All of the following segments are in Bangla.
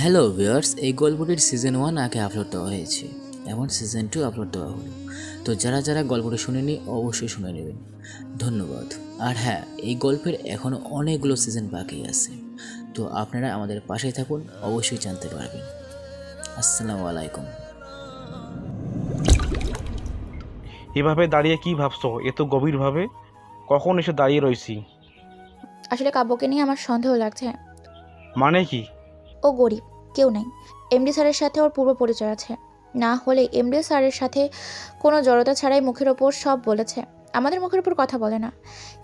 হ্যালো ভিউয়ার্স, এই গল্পটির সিজন 1 আগে আপলোড দেওয়া হয়েছে, এখন সিজন 2 আপলোড দেওয়া হলো। তো যারা যারা গল্পটি শুনেনি অবশ্যই শুনে নেবেন, ধন্যবাদ। আর হ্যাঁ, এই গল্পের এখনও অনেকগুলো সিজন বাকি আছে, তো আপনারা আমাদের পাশেই থাকুন, অবশ্যই জানতে পারবেন। আসসালামু আলাইকুম। এভাবে দাঁড়িয়ে কি ভাবছো এত গভীরভাবে? কখন এসে দাঁড়িয়ে রইছি? আসলে কাব্যকে নিয়ে আমার সন্দেহ লাগছে। মানে কি? ও গরিব, কেউ নেই। এমডি স্যারের সাথে ওর পূর্ব পরিচয় আছে, না হলে এমডি স্যারের সাথে কোনো জড়তা ছাড়াই মুখের ওপর সব বলেছে। আমাদের মুখের ওপর কথা বলে না,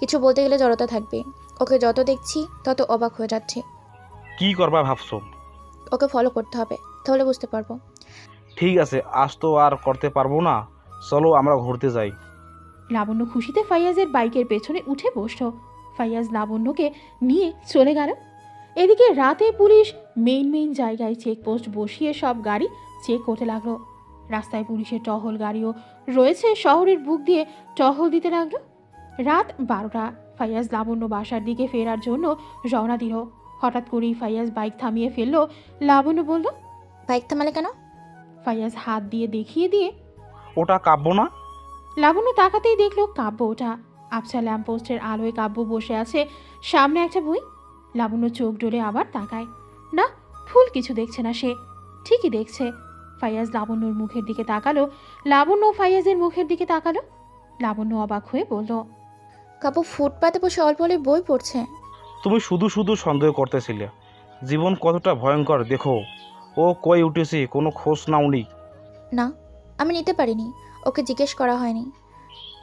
কিছু বলতে গেলে জড়তা থাকবে। ওকে যত দেখছি তত অবাক হয়ে যাচ্ছি। কি করবা ভাবছো? ওকে ফলো করতে হবে, তাহলে বুঝতে পারবো। ঠিক আছে, আজ তো আর করতে পারবো না, চলো আমরা ঘুরতে যাই। লাবণ্য খুশিতে ফাইয়াজের বাইকের পেছনে উঠে বসল। ফাইয়াজ লাবণ্যকে নিয়ে চলে গেল। এদিকে রাতে পুলিশ মেইন জায়গায় চেকপোস্ট বসিয়ে সব গাড়ি চেক করতে লাগলো। রাস্তায় পুলিশের টহল গাড়িও রয়েছে, শহরের বুক দিয়ে টহল দিতে লাগলো। রাত 12টা। ফাইয়াজ লাবণ্য বাসার দিকে ফেরার জন্য রওনা দিল। হঠাৎ করেই ফাইয়াজ বাইক থামিয়ে ফেললো। লাবণ্য বলল, বাইক থামালে কেন? ফাইয়াজ হাত দিয়ে দেখিয়ে দিয়ে, ওটা কাব্য না? লাবণ্য তাকাতেই দেখলো কাব্য ওটা। আবছা ল্যাম্পপোস্টের আলোয় কাব্য বসে আছে, সামনে একটা বই। লাবণ্য চোখ ডোলে আবার তাকায়। না, ভুল কিছু দেখছে না সে, ঠিকই দেখছে। ফাইয়াজ লাবণ্যর মুখের দিকে তাকালো, লাবণ্য ফাইয়াজের মুখের দিকে তাকালো। লাবণ্য অবাক হয়ে বলল, কাব্য ফুটপাতে বসে অল্প অল্প বই পড়ছে। তুমি শুধু শুধু সন্দেহ করতেছিলে। জীবন কতটা ভয়ঙ্কর দেখো। ও কই উঠেছে, কোনো খোঁজ নাওনি? না, আমি নিতে পারিনি, ওকে জিজ্ঞেস করা হয়নি।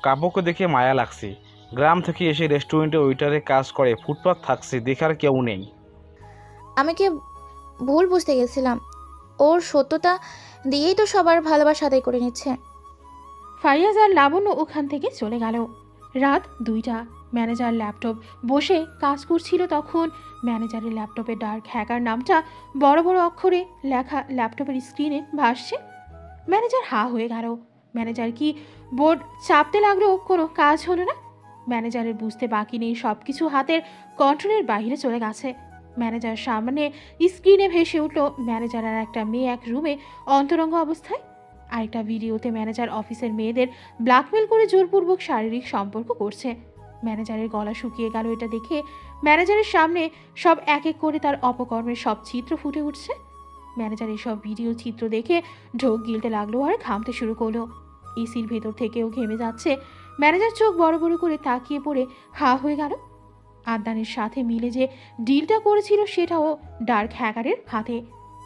কাব্যকে দেখে মায়া লাগছে। গ্রাম থেকে এসে রেস্টুরেন্টে ওয়েটারে কাজ করে, ফুটপাত থাকছে, দেখার কেউ নেই। আমি কি ভুল বুঝতে গেছিলাম? ওর সত্যতা দিয়েই তো সবার ভালোবাসা আদায় করে নিচ্ছে। ফাইয়াজ আর লাবণ্য ওখান থেকে চলে গেল। রাত 2টা। ম্যানেজার ল্যাপটপ বসে কাজ করছিল তখন। ম্যানেজারের ল্যাপটপে ডার্ক হ্যাকার নামটা বড় বড় অক্ষরে লেখা ল্যাপটপের স্ক্রিনে ভাসছে। ম্যানেজার হা হয়ে গেল। ম্যানেজার কি বোর্ড চাপতে লাগলেও কোনো কাজ হলো না। ম্যানেজারের বুঝতে বাকি নেই, সব কিছু হাতের কন্ট্রোলের বাইরে চলে গেছে। ম্যানেজার সামনে স্ক্রিনে ভেসে উঠল ম্যানেজার আর একটা মেয়ে এক রুমে অন্তরঙ্গ অবস্থায়। আরেকটা ভিডিওতে ম্যানেজার অফিসের মেয়েদের ব্ল্যাকমেল করে জোরপূর্বক শারীরিক সম্পর্ক করছে। ম্যানেজারের গলা শুকিয়ে গেল এটা দেখে। ম্যানেজারের সামনে সব এক এক করে তার অপকর্মের সব চিত্র ফুটে উঠছে। ম্যানেজার এসব ভিডিও চিত্র দেখে ঢোক গিলতে লাগলো আর ঘামতে শুরু করলো। এসির ভেতর থেকেও ঘেমে যাচ্ছে। ম্যানেজার চোখ বড় বড় করে তাকিয়ে পড়ে হা হয়ে গেল। আদনানের সাথে মিলে যে ডিলটা করেছিল সেটাও ডার্ক হ্যাকারের হাতে।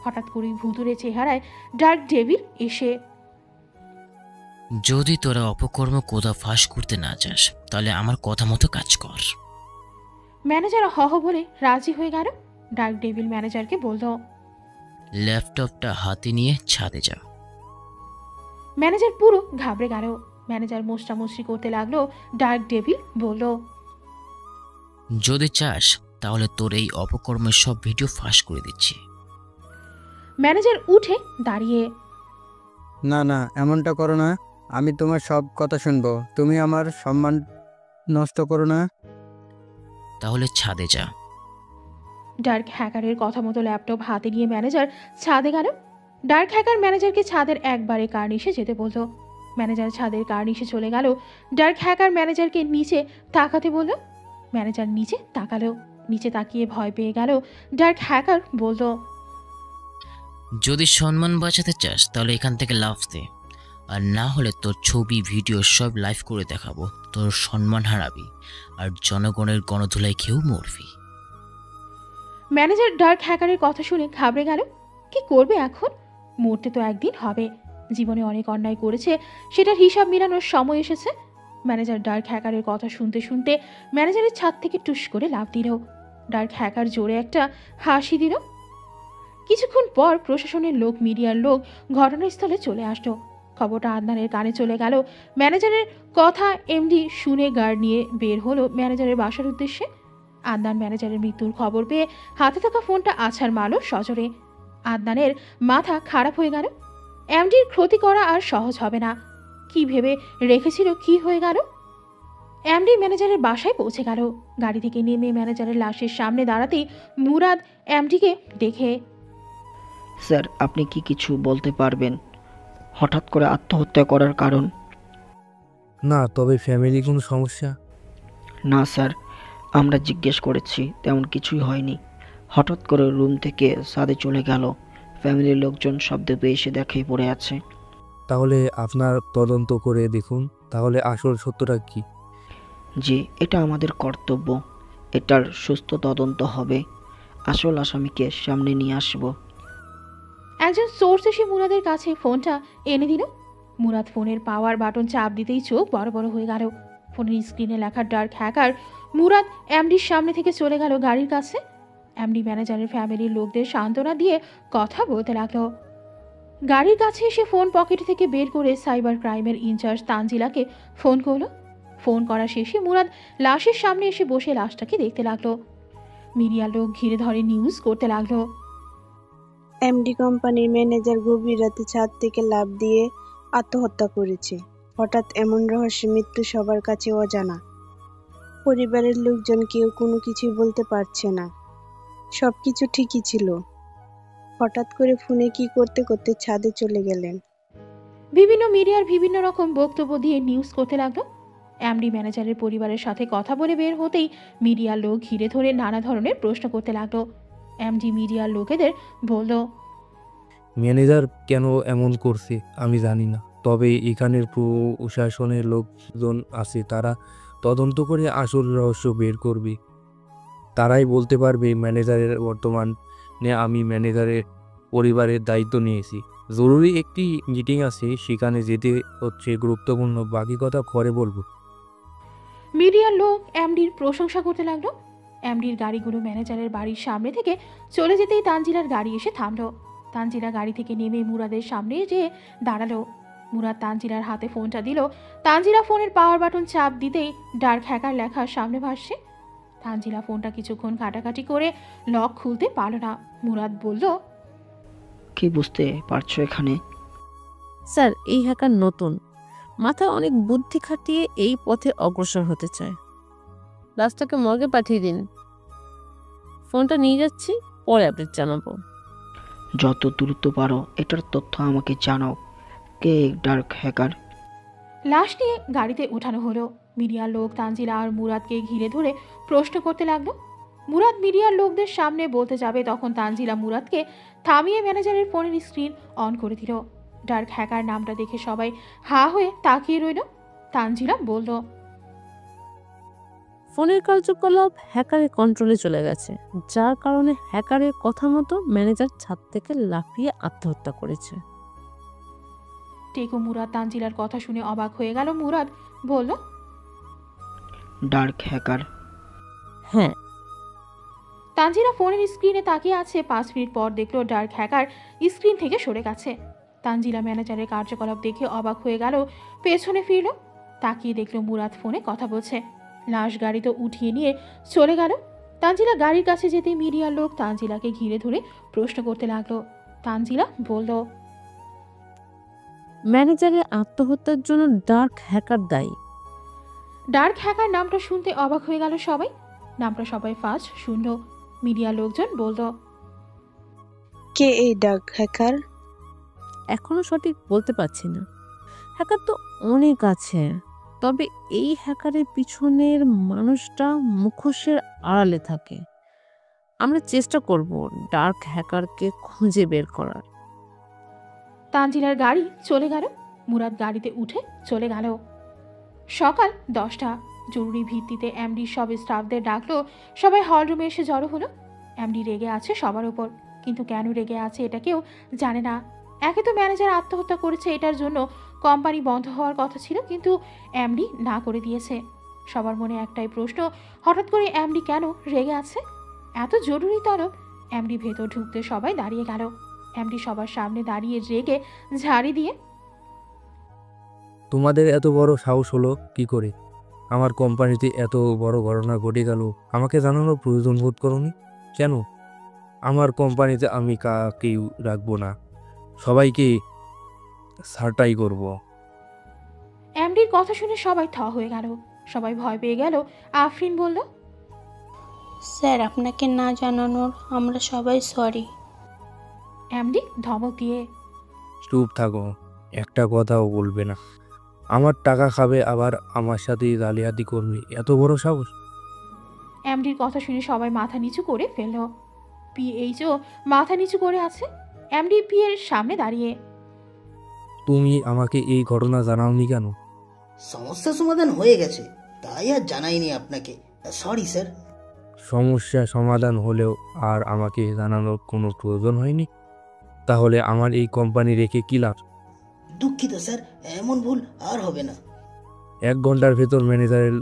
হঠাৎ করেই ভুতুরে চেহারায় ডার্ক ডেভিল এসে, যদি তোরা অপকর্ম কোথাও ফাঁস করতে না চাস, তাহলে আমার কথা মতো কাজ কর। ম্যানেজার হহ বলে রাজি হয়ে গেল। ডার্ক ডেভিল ম্যানেজারকে বলল, ল্যাপটপটা হাতে নিয়ে ছাদে যা। ম্যানেজার পুরো ঘাবড়ে গেল। ম্যানেজার মোস্টামুষ্টি করতে লাগলো। ডার্ক ডেভিল বলল, যদি চাস তাহলে তোর এই অপকর্মের সব ভিডিও ফাঁস করে দিচ্ছি। ম্যানেজার উঠে দাঁড়িয়ে, না না, এমনটা করো না। আমি তোমার সব কথা শুনবো। তুমি আমার সম্মান নষ্ট করো না। তাহলে ছাদে যা। ডার্ক হ্যাকারের কথা মতো ল্যাপটপ হাতে নিয়ে ম্যানেজার ছাদে গেল। ডার্ক হ্যাকার ম্যানেজারকে ছাদের একবারে কার্নিশে যেতে বলল। ম্যানেজার ছাদের কার্নিশে চলে গেল। ডার্ক হ্যাকার ম্যানেজারকে নিচে তাকাতে বলল। ম্যানেজার নিচে তাকালো। নিচে তাকিয়ে ভয় পেয়ে গেল। ডার্ক হ্যাকার বলল, যদি সম্মান বাঁচাতে চাস তাহলে এখান থেকে লাফ দে, আর না হলে তোর ছবি ভিডিও সব লাইভ করে দেখাবো। তোর সম্মান হারাবি আর জনগণের গণধুলায় খেয়েও মরবি। ম্যানেজার ডার্ক হ্যাকারের কথা শুনে ঘাবড়ে গেল। কি করবে এখন? মরতে তো একদিন হবে। জীবনে অনেক অন্যায় করেছে, সেটার হিসাব মেলানোর সময় এসেছে। ম্যানেজার ডার্ক হ্যাকারের কথা শুনতে শুনতে ম্যানেজারের ছাদ থেকে টুস করে লাফ দিল। ডার্ক হ্যাকার জোরে একটা হাসি দিল। কিছুক্ষণ পর প্রশাসনের লোক, মিডিয়ার লোক ঘটনাস্থলে চলে আসলো। খবরটা আদনানের কানে চলে গেল। ম্যানেজারের কথা এমডি শুনে গার্ড নিয়ে বের হলো ম্যানেজারের বাসার উদ্দেশ্যে। আদনান ম্যানেজারের মৃত্যুর খবর পেয়ে হাতে থাকা ফোনটা আছাড় মারল সজোরে। আদনানের মাথা খারাপ হয়ে গেল। এমডির ক্ষতি করা আর সহজ হবে না। কি ভেবে রেখেছিল, কি হয়ে গেল? এমডি ম্যানেজারের বাসায় পৌঁছে গেল। গাড়ি থেকে নেমে ম্যানেজারের লাশের সামনে দাঁড়াতেই মুরাদ এমডিকে দেখে, স্যার, আপনি কি কিছু বলতে পারবেন হঠাৎ করে আত্মহত্যা করার কারণ? না, তবে ফ্যামিলি কোনো সমস্যা? না স্যার, আমরা জিজ্ঞেস করেছি, তেমন কিছুই হয়নি। হঠাৎ করে রুম থেকে ছাদে চলে গেল। ফ্যামিলির লোকজন শব্দ পেয়ে এসে দেখেই পড়ে আছে। তাহলে আপনার তদন্ত করে দেখুন, তাহলে আসল সত্যটা কি। জি, এটা আমাদের কর্তব্য। এটার সুস্থ তদন্ত হবে। আসল আসামিকে সামনে নিয়ে আসব। একজন সোর্স এসে মুরাদের কাছে ফোনটা এনে দিল। মুরাদ ফোনের পাওয়ার বাটন চাপ দিতেই চোখ বড় বড় হয়ে গেল। ফোনের স্ক্রিনে লেখা ডার্ক হ্যাকার। মুরাদ এমডির সামনে থেকে চলে গেল গাড়ির কাছে। এমডি ম্যানেজারের ফ্যামিলির লোকদের সান্ত্বনা দিয়ে কথা বলতে লাগলো। গাড়ির কাছে এসে ফোন পকেট থেকে বের করে সাইবার ক্রাইমের ইনচার্জ তানজিলাকে ফোন করলো। ফোন করা শেষে মুরাদ লাশের সামনে এসে বসে লাশটাকে দেখতে লাগলো। মিডিয়ার লোক ঘিরে ধরে নিউজ করতে লাগলো। এমডি কোম্পানির ম্যানেজার গভীর রাতে ছাদ থেকে লাফ দিয়ে আত্মহত্যা করেছে। হঠাৎ এমন রহস্যের মৃত্যু সবার কাছে অজানা। পরিবারের লোকজন কেউ কোনো কিছুই বলতে পারছে না। সবকিছু ঠিকই ছিল, হঠাৎ করে ফোনে কি করতে করতে ছাদে চলে গেলেন। বিভিন্ন মিডিয়ার বিভিন্ন রকম বক্তব্য দিয়ে নিউজ করতে লাগলো। এমডি ম্যানেজারের পরিবারের সাথে কথা বলে বের হতেই মিডিয়ার লোক ঘিরে ধরে নানা ধরনের প্রশ্ন করতে লাগলো। এমডি মিডিয়ার লোকেদের বলল, ম্যানেজার কেন এমন করছে আমি জানি না, তবে এখানের প্রশাসনের লোকজন আছে, তারা তদন্ত করে আসল রহস্য বের করবে। তারাই বলতে পারবে। ম্যানেজারের বর্তমানে আমি ম্যানেজারের পরিবারের দায়িত্ব নিয়েছি। জরুরি একটি মিটিং আছে, সেখানে যেতে হচ্ছে, গুরুত্বপূর্ণ। বাকি কথা পরে বলবো। মিডিয়ার লোক এমডির প্রশংসা করতে লাগলো। এমডির গাড়িগুলো ম্যানেজারের বাড়ির সামনে থেকে চলে যেতেই তানজিলার গাড়ি এসে থামলো। তানজিলা গাড়ি থেকে নেমে মুরাদের সামনে যেয়ে দাঁড়ালো। মুরাদ তানজিলার হাতে ফোনটা দিল। তানজিলা ফোনের পাওয়ার বাটন চাপ দিতেই ডার্ক হ্যাকার লেখা সামনে ভাসছে। তানজিলা ফোনটা কিছুক্ষণ ঘাটাঘাটি করে লক খুলতে পারল না। মুরাদ বলল, কি বুঝতে পারছো এখানে? স্যার, এই হ্যাকার নতুন, মাথায় অনেক বুদ্ধি খাটিয়ে এই পথে অগ্রসর হতে চায়। লাশটাকে মর্গে পাঠিয়ে দিন। ফোনটা নিয়ে যাচ্ছি, পরে আপডেট জানাবো। যত দ্রুত পারো এটার তথ্য আমাকে জানাও। কে ডার্ক হ্যাকার? লাশ নিয়ে গাড়িতে ওঠানো হলো। মিডিয়ার লোক তানজিলা আর মুরাদকে ঘিরে ধরে প্রশ্ন করতে লাগলো। মুরাদ মিডিয়ার লোকদের সামনে বলতে যাবে, তখন তানজিলা মুরাদকে থামিয়ে ম্যানেজারের ফোনের স্ক্রিন অন করে দিল। ডার্ক হ্যাকার নামটা দেখে সবাই হা হয়ে তাকিয়ে রইল। তানজিলা বলল, ফোনের কার্যকলাপ হ্যাকারের কন্ট্রোলে চলে গেছে, যার কারণে হ্যাকারের কথা মতো ম্যানেজার ছাদ থেকে লাফিয়ে আত্মহত্যা করেছে। টেকো মুরাদ তানজিলার কথা শুনে অবাক হয়ে গেল। মুরাদ বলল, ডার্ক হ্যাকার? হ্যাঁ। তানজিলা ফোনের স্ক্রিনে তাকিয়ে আছে। 5 মিনিট পর দেখলো ডার্ক হ্যাকার স্ক্রিন থেকে সরে গেছে। তানজিলা ম্যানেজারের কার্যকলাপ দেখে অবাক হয়ে গেল। পেছনে ফিরল, তাকিয়ে দেখলো মুরাদ ফোনে কথা বলছে। লাশ গাড়িতে উঠিয়ে নিয়ে চলে গেল। তানজিলা গাড়ির কাছে যেতে মিডিয়ার লোক তানজিলাকে ঘিরে ধরে প্রশ্ন করতে লাগলো। তানজিলা বলল, ম্যানেজারের আত্মহত্যার জন্য ডার্ক হ্যাকার দায়ী। ডার্ক হ্যাকার নামটা শুনতে অবাক হয়ে গেল সবাই। নামটা সবাই ফার্স্ট শুনল। মিডিয়ার লোকজন বলল, কে এই ডার্ক হ্যাকার? এখনো সঠিক বলতে পারছি না, হ্যাকার তো অনেক আছে, তবে এই হ্যাকারের পিছনের মানুষটা মুখোশের আড়ালে থাকে। আমরা চেষ্টা করব ডার্ক হ্যাকারকে খুঁজে বের করার। তানজিলার গাড়ি চলে গেল। মুরাদ গাড়িতে উঠে চলে গেল। সকাল 10টা। জরুরি ভিত্তিতে এমডি সব স্টাফদের ডাকলো। সবাই হল রুমে এসে জড়ো হলো। এমডি রেগে আছে সবার উপর, কিন্তু কেন রেগে আছে এটা কেউ জানে না। একে তো ম্যানেজার আত্মহত্যা করেছে, এটার জন্য কোম্পানি বন্ধ হওয়ার কথা ছিল, কিন্তু এমডি না করে দিয়েছে। সবার মনে একটাই প্রশ্ন, হঠাৎ করে এমডি কেন রেগে আছে? এত জরুরি তলব। এমডি ভেতর ঢুকতে সবাই দাঁড়িয়ে গেল। এমডি সবার সামনে দাঁড়িয়ে রেগে ঝাড়ি দিয়ে, তোমাদের এত বড় সাহস হলো কি করে? আমার কোম্পানিতে এত বড় ঘটনা ঘটে গেল, আমাকে জানানোর প্রয়োজন বোধ করোনি কেন? আমার কোম্পানিতে আমি কাকেই রাখবো না, সবাইকে ছাঁটাই করব। এমডির কথা শুনে সবাই থ হয়ে গেল। সবাই ভয় পেয়ে গেল। আফরিন বলল, স্যার, আপনাকে না জানানোর আমরা সবাই সরি। এমডি ধমক দিয়ে। চুপ থাকো, একটা কথাও বলবে না। আমার টাকা খাবে আবার আমার সাথে জালিয়াতি করবে, এত বড় সাহস? এমডির কথা শুনে সবাই মাথা নিচু করে ফেলল। পিএইচও মাথা নিচু করে আছে এমডি পি এর সামনে দাঁড়িয়ে। তুমি আমাকে এই ঘটনা জানাওনি কেন? সমস্যা সমাধান হয়ে গেছে, তাই আর জানাইনি আপনাকে। Sorry sir. সমস্যা সমাধান হলেও আর আমাকে জানানোর কোনো প্রয়োজন হয়নি। তাহলে আমার এই কোম্পানি রেখে কী লাভ? দুঃখিত স্যার, এমন ভুল আর হবে না। 1 ঘন্টার ভেতর ম্যানেজারের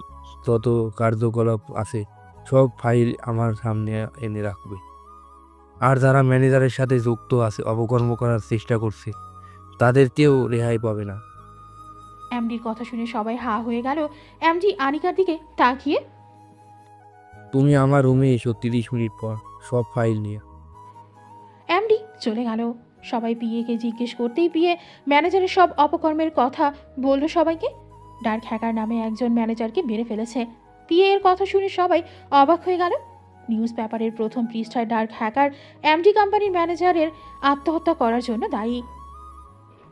যত কার্যকলাপ আছে সব ফাইল আমার সামনে এনে রাখবে। আর যারা ম্যানেজারের সাথে যুক্ত আছে, অপকর্ম করার চেষ্টা করছে, তাদেরকেও রেহাই পাবে না। এমডির কথা শুনে সবাই হা হয়ে গেল। এমডি আনিকার দিকে তাকিয়ে, তুমি আমার রুমে এসো 30 মিনিট পর সব ফাইল নিয়ে। এমডি চলে গেল। সবাই পিএকে জিজ্ঞেস করতেই পিএ ম্যানেজারের সব অপকর্মের কথা বলল সবাইকে। ডার্ক হ্যাকার নামে একজন ম্যানেজারকে মেরে ফেলেছে। পিএ এর কথা শুনে সবাই অবাক হয়ে গেল। নিউজ পেপারের প্রথম পৃষ্ঠায় ডার্ক হ্যাকার এমডি কোম্পানির ম্যানেজারের আত্মহত্যা করার জন্য দায়ী।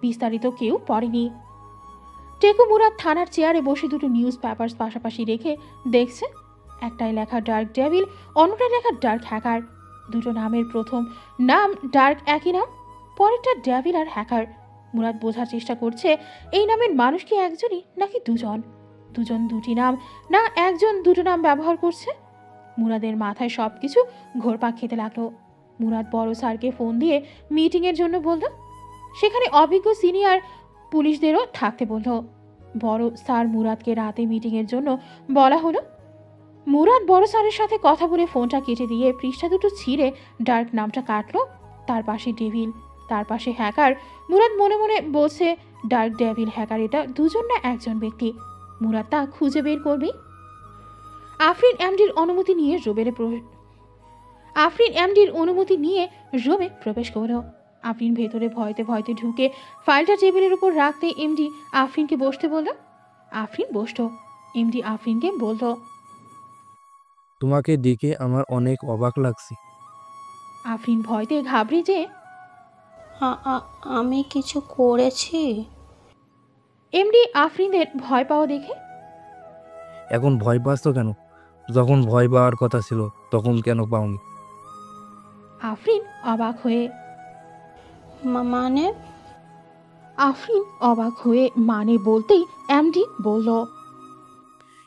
বিস্তারিত কেউ পড়েনি। টেকু মুরাদ থানার চেয়ারে বসে দুটো নিউজ পেপার পাশাপাশি রেখে দেখছে। একটাই লেখা ডার্ক ডেভিল, অন্যটায় লেখা ডার্ক হ্যাকার। দুটো নামের প্রথম নাম ডার্ক একই নাম, পরেরটা ডেভিল আর হ্যাকার। মুরাদ বোঝার চেষ্টা করছে এই নামের মানুষ কি একজনই নাকি দুজন, দুজন দুটি নাম, না একজন দুটো নাম ব্যবহার করছে। মুরাদের মাথায় সব কিছু ঘোরপাক খেতে লাগলো। মুরাদ বড় স্যারকে ফোন দিয়ে মিটিংয়ের জন্য বলল। সেখানে অভিজ্ঞ সিনিয়র পুলিশদেরও থাকতে বলল। বড় স্যার মুরাদকে রাতে মিটিংয়ের জন্য বলা হলো। মুরাদ বড় স্যারের সাথে কথা বলে ফোনটা কেটে দিয়ে পৃষ্ঠা দুটো ছিঁড়ে ডার্ক নামটা কাটলো। তার পাশে ডেভিল, তার পাশে হ্যাকার। মুরাদ মনে মনে বলছে ডার্ক ডেভিল হ্যাকার এটা দুজন না একজন ব্যক্তি। মুরাদ তা খুঁজে বের করবেই। আফরিন এমডির অনুমতি নিয়ে রুমে প্রবেশ করল। আফরিন ভেতরে ভয়তে ভয়তে ঢুকে ফাইলটা টেবিলের উপর রাখতে এমডি আফরিনকে বসতে বলল। আফরিন বসল। এমডি আফরিনকে বলল, তোমাকে দেখে আমার অনেক অবাক লাগছে। আফরিন ভয়তে ঘাবড়ে যে, আমি কিছু করেছি? এমডি আফরিনের ভয় পাওয়া দেখে, এখন ভয় পাচ্ছ কেন? যখন ভয় পাওয়ার কথা ছিল তখন কেন পাওনি? আফরিন অবাক হয়ে মানে? আফরিন অবাক হয়ে মানে বলতেই এমডি বলল,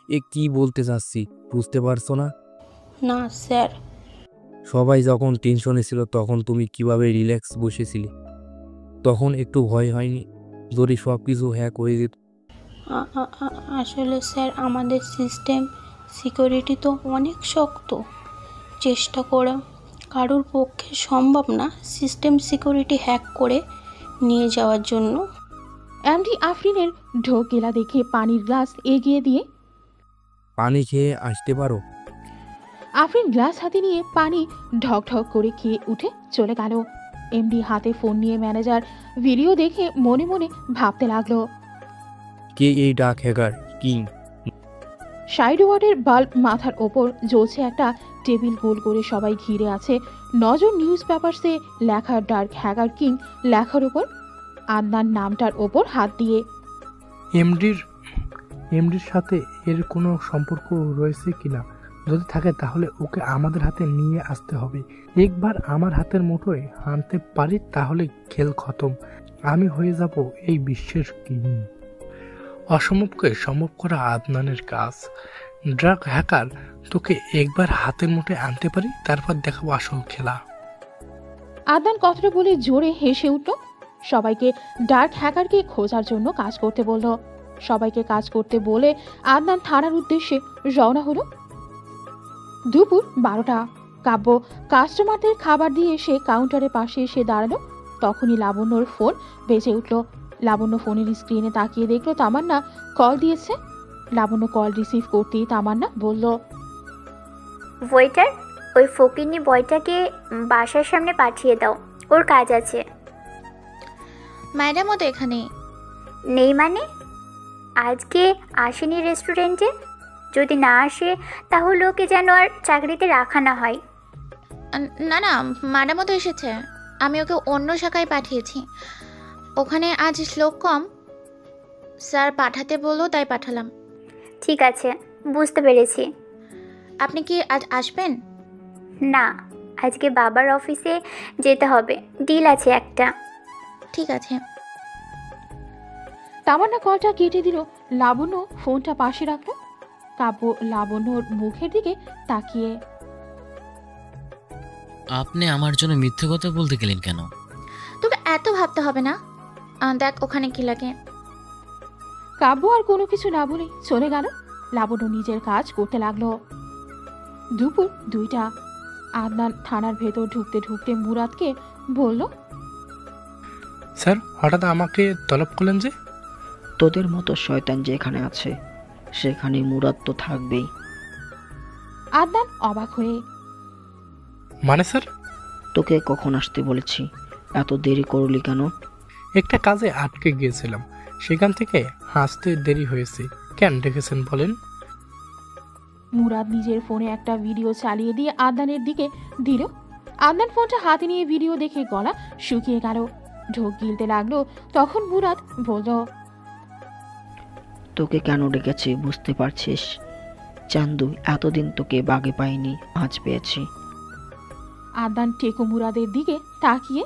এ কি বলতে চাচ্ছি বুঝতে পারছো না? না স্যার। সবাই যখন টেনশনে ছিল তখন তুমি কিভাবে রিল্যাক্স বসেছিলে? তখন একটু ভয় হয়নি যদি সব কিছু হ্যাক হয়ে যেত? আসলে স্যার আমাদের সিস্টেম সিকিউরিটি তো অনেক শক্ত। চেষ্টা করা কারোর পক্ষে সম্ভব না সিস্টেম সিকিউরিটি হ্যাক করে নিয়ে যাওয়ার জন্য। এমডি আফরিনের ঢোক গেলা দেখে পানির গ্লাস এগিয়ে দিয়ে, পানি খেয়ে আসতে পারো? আফরিন গ্লাস হাতে নিয়ে পানি ঢক ঢক করে খেয়ে উঠে চলে গেল। এমডি হাতে ফোন নিয়ে ম্যানেজার ভিডিও দেখে মনে মনে ভাবতে লাগলো, কে এই ডার্ক হ্যাকার কিং? 60 ওয়াটের বাল্ব মাথার ওপর জ্বলছে একটা টেবিল গোল করে সবাই ঘিরে আছে। নজর নিউজ পেপারসে লেখা ডার্ক হ্যাকার কিং লেখার উপর, আদনান নামটার ওপর হাত দিয়ে। এমডির সাথে এর কোনো সম্পর্ক রয়েছে কিনা? যদি থাকে তাহলে ওকে আমাদের হাতে নিয়ে আসতে হবে। একবার আমার হাতের মুঠোয় আনতে পারি তাহলে খেল খতম। আমি হয়ে যাব এই বিশ্বের কিং। অসম্ভবকে সম্ভব করা আদনানের কাজ। ড্রাগ হ্যাকার, তোকে একবার হাতের মুঠোয় আনতে পারি, তারপর দেখাবো আসল খেলা। আদনান কথাটা বলে জোরে হেসে উঠল। সবাইকে ডার্ক হ্যাকারকে খোঁজার জন্য কাজ করতে বলল। সবাইকে কাজ করতে বলে আদনান থানার উদ্দেশ্যে রওনা হলো। দুপুর 12টা। কাব্য কাস্টমারদের খাবার দিয়ে এসে কাউন্টারের পাশে এসে দাঁড়ালো। তখনই লাবণ্যর ফোন বেজে উঠল। লাবণ্য ফোনের স্ক্রিনে তাকিয়ে দেখলো তামান্না কল দিয়েছে। লাবণ্য কল রিসিভ করতেই তামান্না বলল, ওয়েটার, ওই ফকিন্নি বয়টাকে বাসার সামনে পাঠিয়ে দাও, ওর কাজ আছে। ম্যাডামও তো এখানে নেই মানে? আজকে আসেনি রেস্টুরেন্টে? যদি না আসে তাহলে ওকে যেন আর চাকরিতে রাখা না হয়। না না, ম্যাডামও তো এসেছে। আমি ওকে অন্য শাখায় পাঠিয়েছি। ওখানে আজ লোক কম, স্যার পাঠাতে বললো তাই পাঠালাম। ঠিক আছে, বুঝতে পেরেছি। আপনি কি আজ আসবেন? না, আজকে বাবার অফিসে যেতে হবে, ডিল আছে একটা। ঠিক আছে। তামান্না কলটা কেটে দিল। লাবণ্য ফোনটা পাশে রাখলো। কাব্য লাবণ্যর মুখের দিকে তাকিয়ে, আপনি আমার জন্য মিথ্যে কথা বলতে গেলেন কেন? তোকে এত ভাবতে হবে না। দেখ ওখানে কি লাগে। কাব্য আর কোনো কিছু না বলে চলে গেল। লাবণ্য নিজের কাজ করতে লাগলো। দুপুর 2টা। আদনান থানার ভেতর ঢুকতে ঢুকতে মুরাদকে বলল, স্যার হঠাৎ আমাকে তলব করলেন যে? তোদের মতো শয়তান যেখানে আছে সেখানে মুরাদ তো থাকবেই। আদনান অবাক হয়ে, মানে স্যার? তোকে কখন আসতে বলেছি? এত দেরি করলি কেন? একটা কাজে আটকে গিয়েছিলাম, সেখান থেকে আসতে দেরি হয়েছে। কেন ডেকেছেন বলেন? মুরাদ নিজের ফোনে একটা ভিডিও চালিয়ে দিয়ে আদনানের দিকে দিল। আদনান ফোনটা হাতে নিয়ে ভিডিও দেখে গলা শুকিয়ে গেল, ঢোক গিলতে লাগলো। তখন মুরাদ বলল, তোকে কেন ডেকেছি বুঝতে পারছিস? চান্দু, এতদিন তোকে বাগে পাইনি, আজ পেয়েছি। আদনান টেকো মুরাদের দিকে তাকিয়ে,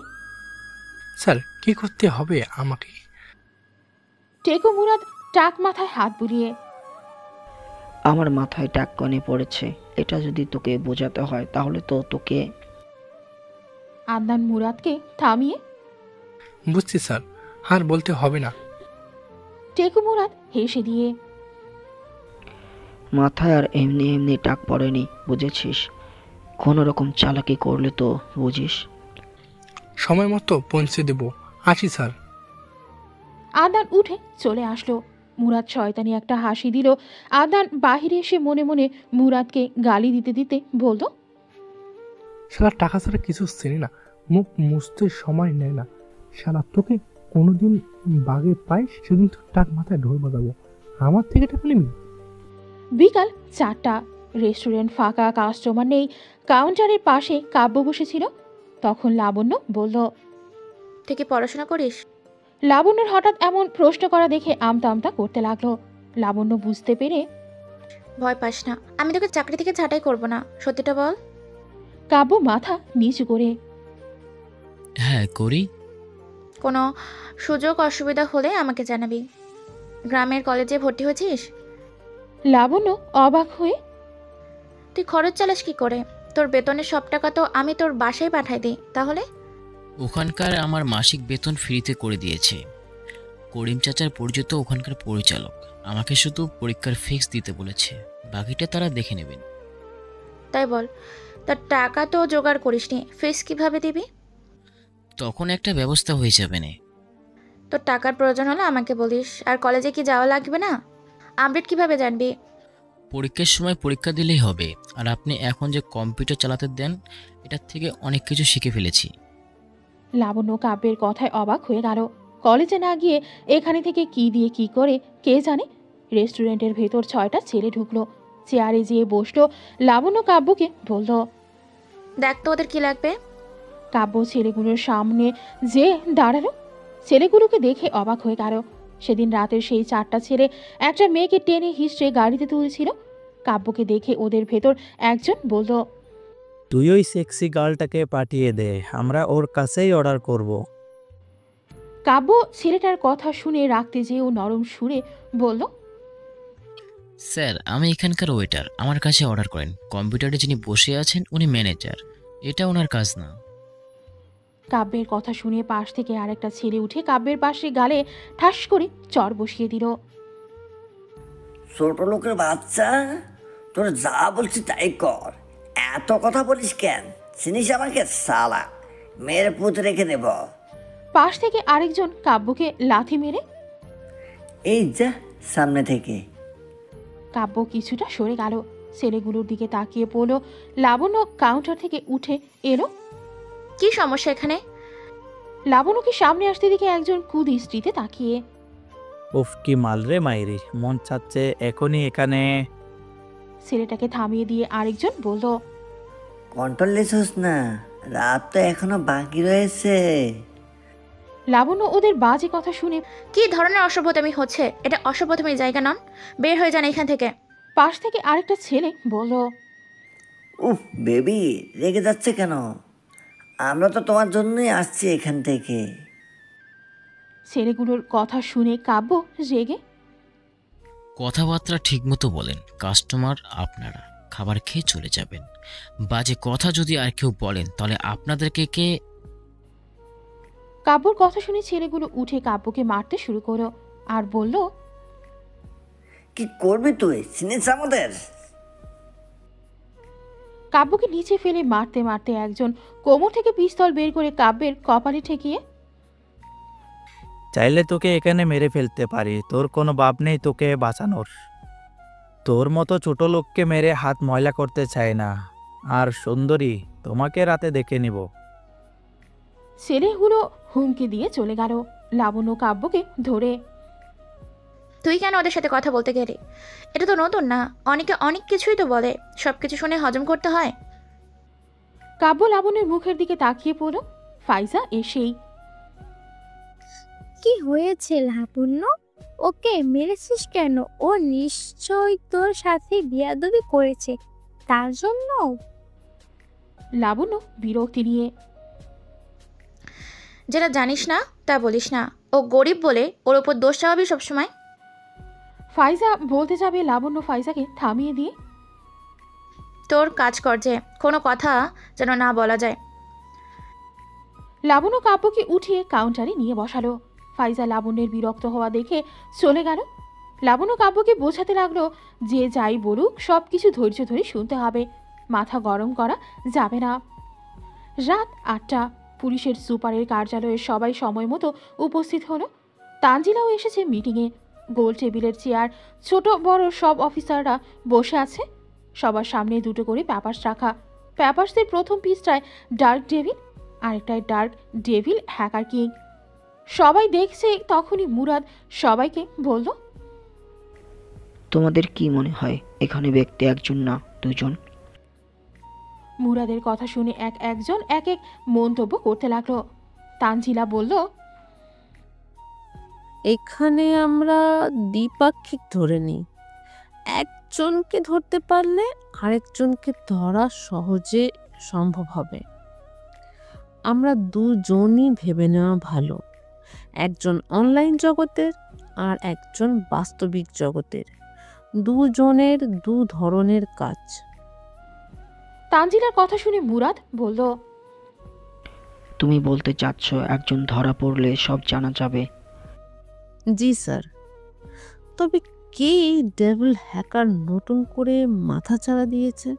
স্যার কি করতে হবে আমাকে? টেকো মুরাদ টাক মাথায় হাত বুলিয়ে, আমার মাথায় টাক্কনে পড়েছে, এটা যদি তোকে বোঝাতে হয় তাহলে তো তোকে। আদনান মুরাদকে থামিয়ে, বুঝছি স্যার, আর বলতে হবে না। টেকো মুরাদ হেসে দিয়ে, মাথায় আর এমনি এমনি টাক পড়েনি, বুঝেছিস? কোনো রকম চালাকি করলে তো বুঝিস। সময় মতো পৌঁছে দেব, আসি স্যার। আদনান উঠে চলে আসলো। মুরাদ শয়তানি একটা হাসি দিল। আদনান বাহিরে এসে মনে মনে মুরাদকে গালি দিতে দিতে বলল, শালা টাকা ছাড়া কিছু চেনে না, মুখ মুছতে সময় নেয় না। শালা তোকে কোনোদিন বাগে পাই সেদিন তো টাক মাথায় ঢোল বাজাবো। আমার থেকে টাকা নিবি? বিকাল 4টা। রেস্টুরেন্ট ফাঁকা, কাস্টমার নেই। কাউন্টারের পাশে কাব্য বসেছিল। তখন লাবণ্য বলল, তুই কি পড়াশোনা করিস? লাবণ্যর হঠাৎ এমন প্রশ্ন করা দেখে আমতা আমতা করতে লাগলো। লাবণ্য বুঝতে পেরে, ভয় পাস না, আমি তোকে চাকরি থেকে ছাঁটাই করব না, সত্যিটা বল। কাব্য মাথা নিচু করে, হ্যাঁ করি। কোনো সুযোগ অসুবিধা হলে আমাকে জানাবি। গ্রামের কলেজে ভর্তি হয়েছিস? লাবণ্য অবাক হয়ে, তুই খরচ চালাস কি করে? তোর বেতনের সব টাকা তো আমি তোর বাসায় পাঠাই দিই। তাহলে ওখানকার আমার মাসিক বেতন ফ্রিতে করে দিয়েছে করিম চাচার পরিচিত ওখানকার পরিচালক। আমাকে শুধু পরীক্ষার ফিক্স দিতে বলেছে, বাকিটা তারা দেখে নেবেন। তাই বল, তার টাকা তো জোগাড় করিসনি, ফিস কিভাবে দিবি? তখন একটা ব্যবস্থা হয়ে যাবে না। তোর টাকার প্রয়োজন হলে আমাকে বলিস। আর কলেজে কি যাওয়া লাগবে না? আপডেট কিভাবে জানবি? পরীক্ষার সময় পরীক্ষা দিলেই হবে। আর আপনি এখন যে কম্পিউটার চালাতে দেন, এটার থেকে অনেক কিছু শিখে ফেলেছি। লাবণ্য কাব্যের কথায় অবাক হয়ে গেল। কলেজে না গিয়ে এখানে থেকে কি দিয়ে কি করে কে জানে। রেস্টুরেন্টের ভেতর 6টা ছেলে ঢুকলো। চেয়ারে যেয়ে বসলো। লাবণ্য কাব্যকে বলল, দেখ তো ওদের কি লাগবে। কাব্য ছেলেগুলোর সামনে যে দাঁড়ালো। ছেলেগুলোকে দেখে অবাক হয়ে গেল। সেদিন রাতের সেই 4টা ছেলে একটা মেয়েকে টেনে হিস্ট্রে গাড়িতে তুলেছিল। কাব্যকে দেখে ওদের ভেতর একজন বলল, তুই ওই সেক্সি গার্লটাকে পাঠিয়ে দে, আমরা ওর কাছেই অর্ডার করব। কাব্য ছেলেটার কথা শুনে রাখতে যেয়েও নরম সুরে বলল, স্যার আমি এখানকার ওয়েটার, আমার কাছে অর্ডার করেন। কম্পিউটারে যিনি বসে আছেন উনি ম্যানেজার, এটা ওনার কাজ না। কাব্যের কথা শুনে পাশ থেকে আরেকটা ছেলে উঠে কাব্যের পাশে গালে ঠাস করে চর বসিয়ে দিল। ছোট লোকের বাচ্চা, তোর যা বলছি তাই কর, এত কথা বলিস কেন? চিনিস আমাকে? সালা মেয়ের পুত রেখে দেব। পাশ থেকে আরেকজন কাব্যকে লাথি মেরে, এই যা সামনে থেকে। কাব্য কিছুটা সরে গেল। ছেলেগুলোর দিকে তাকিয়ে পড়ল। লাবণ্য কাউন্টার থেকে উঠে এলো। কি সমস্যা এখানে? লাবণ্যকে সামনে আসতে দেখে একজন কুদৃষ্টিতে তাকিয়ে, উফ কি মাল রে মাইরি, মন চাচ্ছে এখনই এখানে। ছেলেটাকে থামিয়ে দিয়ে আরেকজন বলল, কন্ট্রোল লেছিস না, রাত তো এখনো বাকি রয়েছে। লাবণ্য ওদের বাজে কথা শুনে কি ধরনের অসভ্যতামি হচ্ছে? এটা অসভ্যতামির জায়গা নন, বের হয়ে যান এখান থেকে। পাশ থেকে আরেকটা ছেলে বলল, উফ বেবি, রেগে যাচ্ছে কেন? আমরা তো তোমার জন্যই আসছি এখান থেকে। ছেলেগুলোর কথা শুনে কাব্য রেগে, কথাবার্তা ঠিকমতো বলেন, কাস্টমার আপনারা, খাবার খেয়ে চলে যাবেন। বাজে কথা যদি আর কেউ বলেন তাহলে আপনাদেরকে কে। কাব্যর কথা শুনে ছেলেগুলো উঠে কাব্যকে মারতে শুরু করলো আর বলল, কি করবি তুই? চিনিস আমাদের? কাব্যকে নিচে ফেলে মারতে মারতে একজন কোমর থেকে পিস্তল বের করে কাব্যের কপালে ঠেকিয়ে, চাইলে তোকে এখানে মেরে ফেলতে পারি, তোর কোনো বাপ নেই তোকে বাঁচানোর। তোর মতো ছোট লোককে মেরে হাত ময়লা করতে চাই না। আর সুন্দরী, তোমাকে রাতে দেখে নিব। ছেলেগুলো হুমকি দিয়ে চলে গেল। লাবণ্য কাব্যকে ধরে, তুই কেন ওদের সাথে কথা বলতে গেলি? এটা তো নতুন না, অনেকে অনেক কিছুই তো বলে, সব কিছু শুনে হজম করতে হয়। কাব্য লাবণ্যের মুখের দিকে তাকিয়ে পড়ল। ফাইজা এসেই, কি হয়েছে লাবণ্য? ওকে মেরেছিস কেন? ও নিশ্চয় তোর সাথে বিয়াদবি করেছে, তার জন্য। লাবণ্য বিরক্তি নিয়ে, যেটা জানিস না তা বলিস না। ও গরিব বলে ওর ওপর দোষ চাপাবি সবসময়? ফাইজা বলতে যাবে লাবণ্য ফাইজাকে থামিয়ে দিয়ে, তোর কাজ কর, যে কোনো কথা যেন না বলা যায়। লাবণ্য কাব্যকে উঠিয়ে কাউন্টারে নিয়ে বসালো। ফাইজা লাবণ্যের বিরক্ত হওয়া দেখে চলে গেল। লাবণ্য কাব্যকে বোঝাতে লাগলো যে যাই বলুক সব কিছু ধৈর্য ধরে শুনতে হবে, মাথা গরম করা যাবে না। রাত 8টা। পুলিশের সুপারের কার্যালয়ে সবাই সময় মতো উপস্থিত হলো। তানজিলাও এসেছে মিটিংয়ে। গোল টেবিলের চেয়ার, ছোট বড় সব অফিসাররা বসে আছে। সবার সামনে দুটো করে পেপারস রাখা। পেপারসের প্রথম পৃষ্ঠায় ডার্ক ডেভিল, আরেকটায় ডার্ক ডেভিল হ্যাকার কিং। সবাই দেখছে, তখনই মুরাদ সবাইকে বলল, তোমাদের কি মনে হয় এখানে ব্যক্তি একজন না দুজন? মুরাদের কথা শুনে একজন এক এক মন্তব্য করতে লাগলো। তানজিলা বলল, এখানে আমরা দ্বিপাক্ষিক ধরে নিই। একজনকে ধরতে পারলে আরেকজনকে ধরা সহজে সম্ভব হবে। আমরা দুজনই ভেবে নেওয়া ভালো, একজন অনলাইন জগতের আর একজন বাস্তবিক জগতের। দুজনের দু ধরনের কাজ। তানজিলার কথা শুনে মুরাদ বলল, তুমি বলতে চাচ্ছ একজন ধরা পড়লে সব জানা যাবে? জি স্যার। তবে কে এই ডেভিল হ্যাকার নতুন করে মাথাচাড়া দিয়েছে?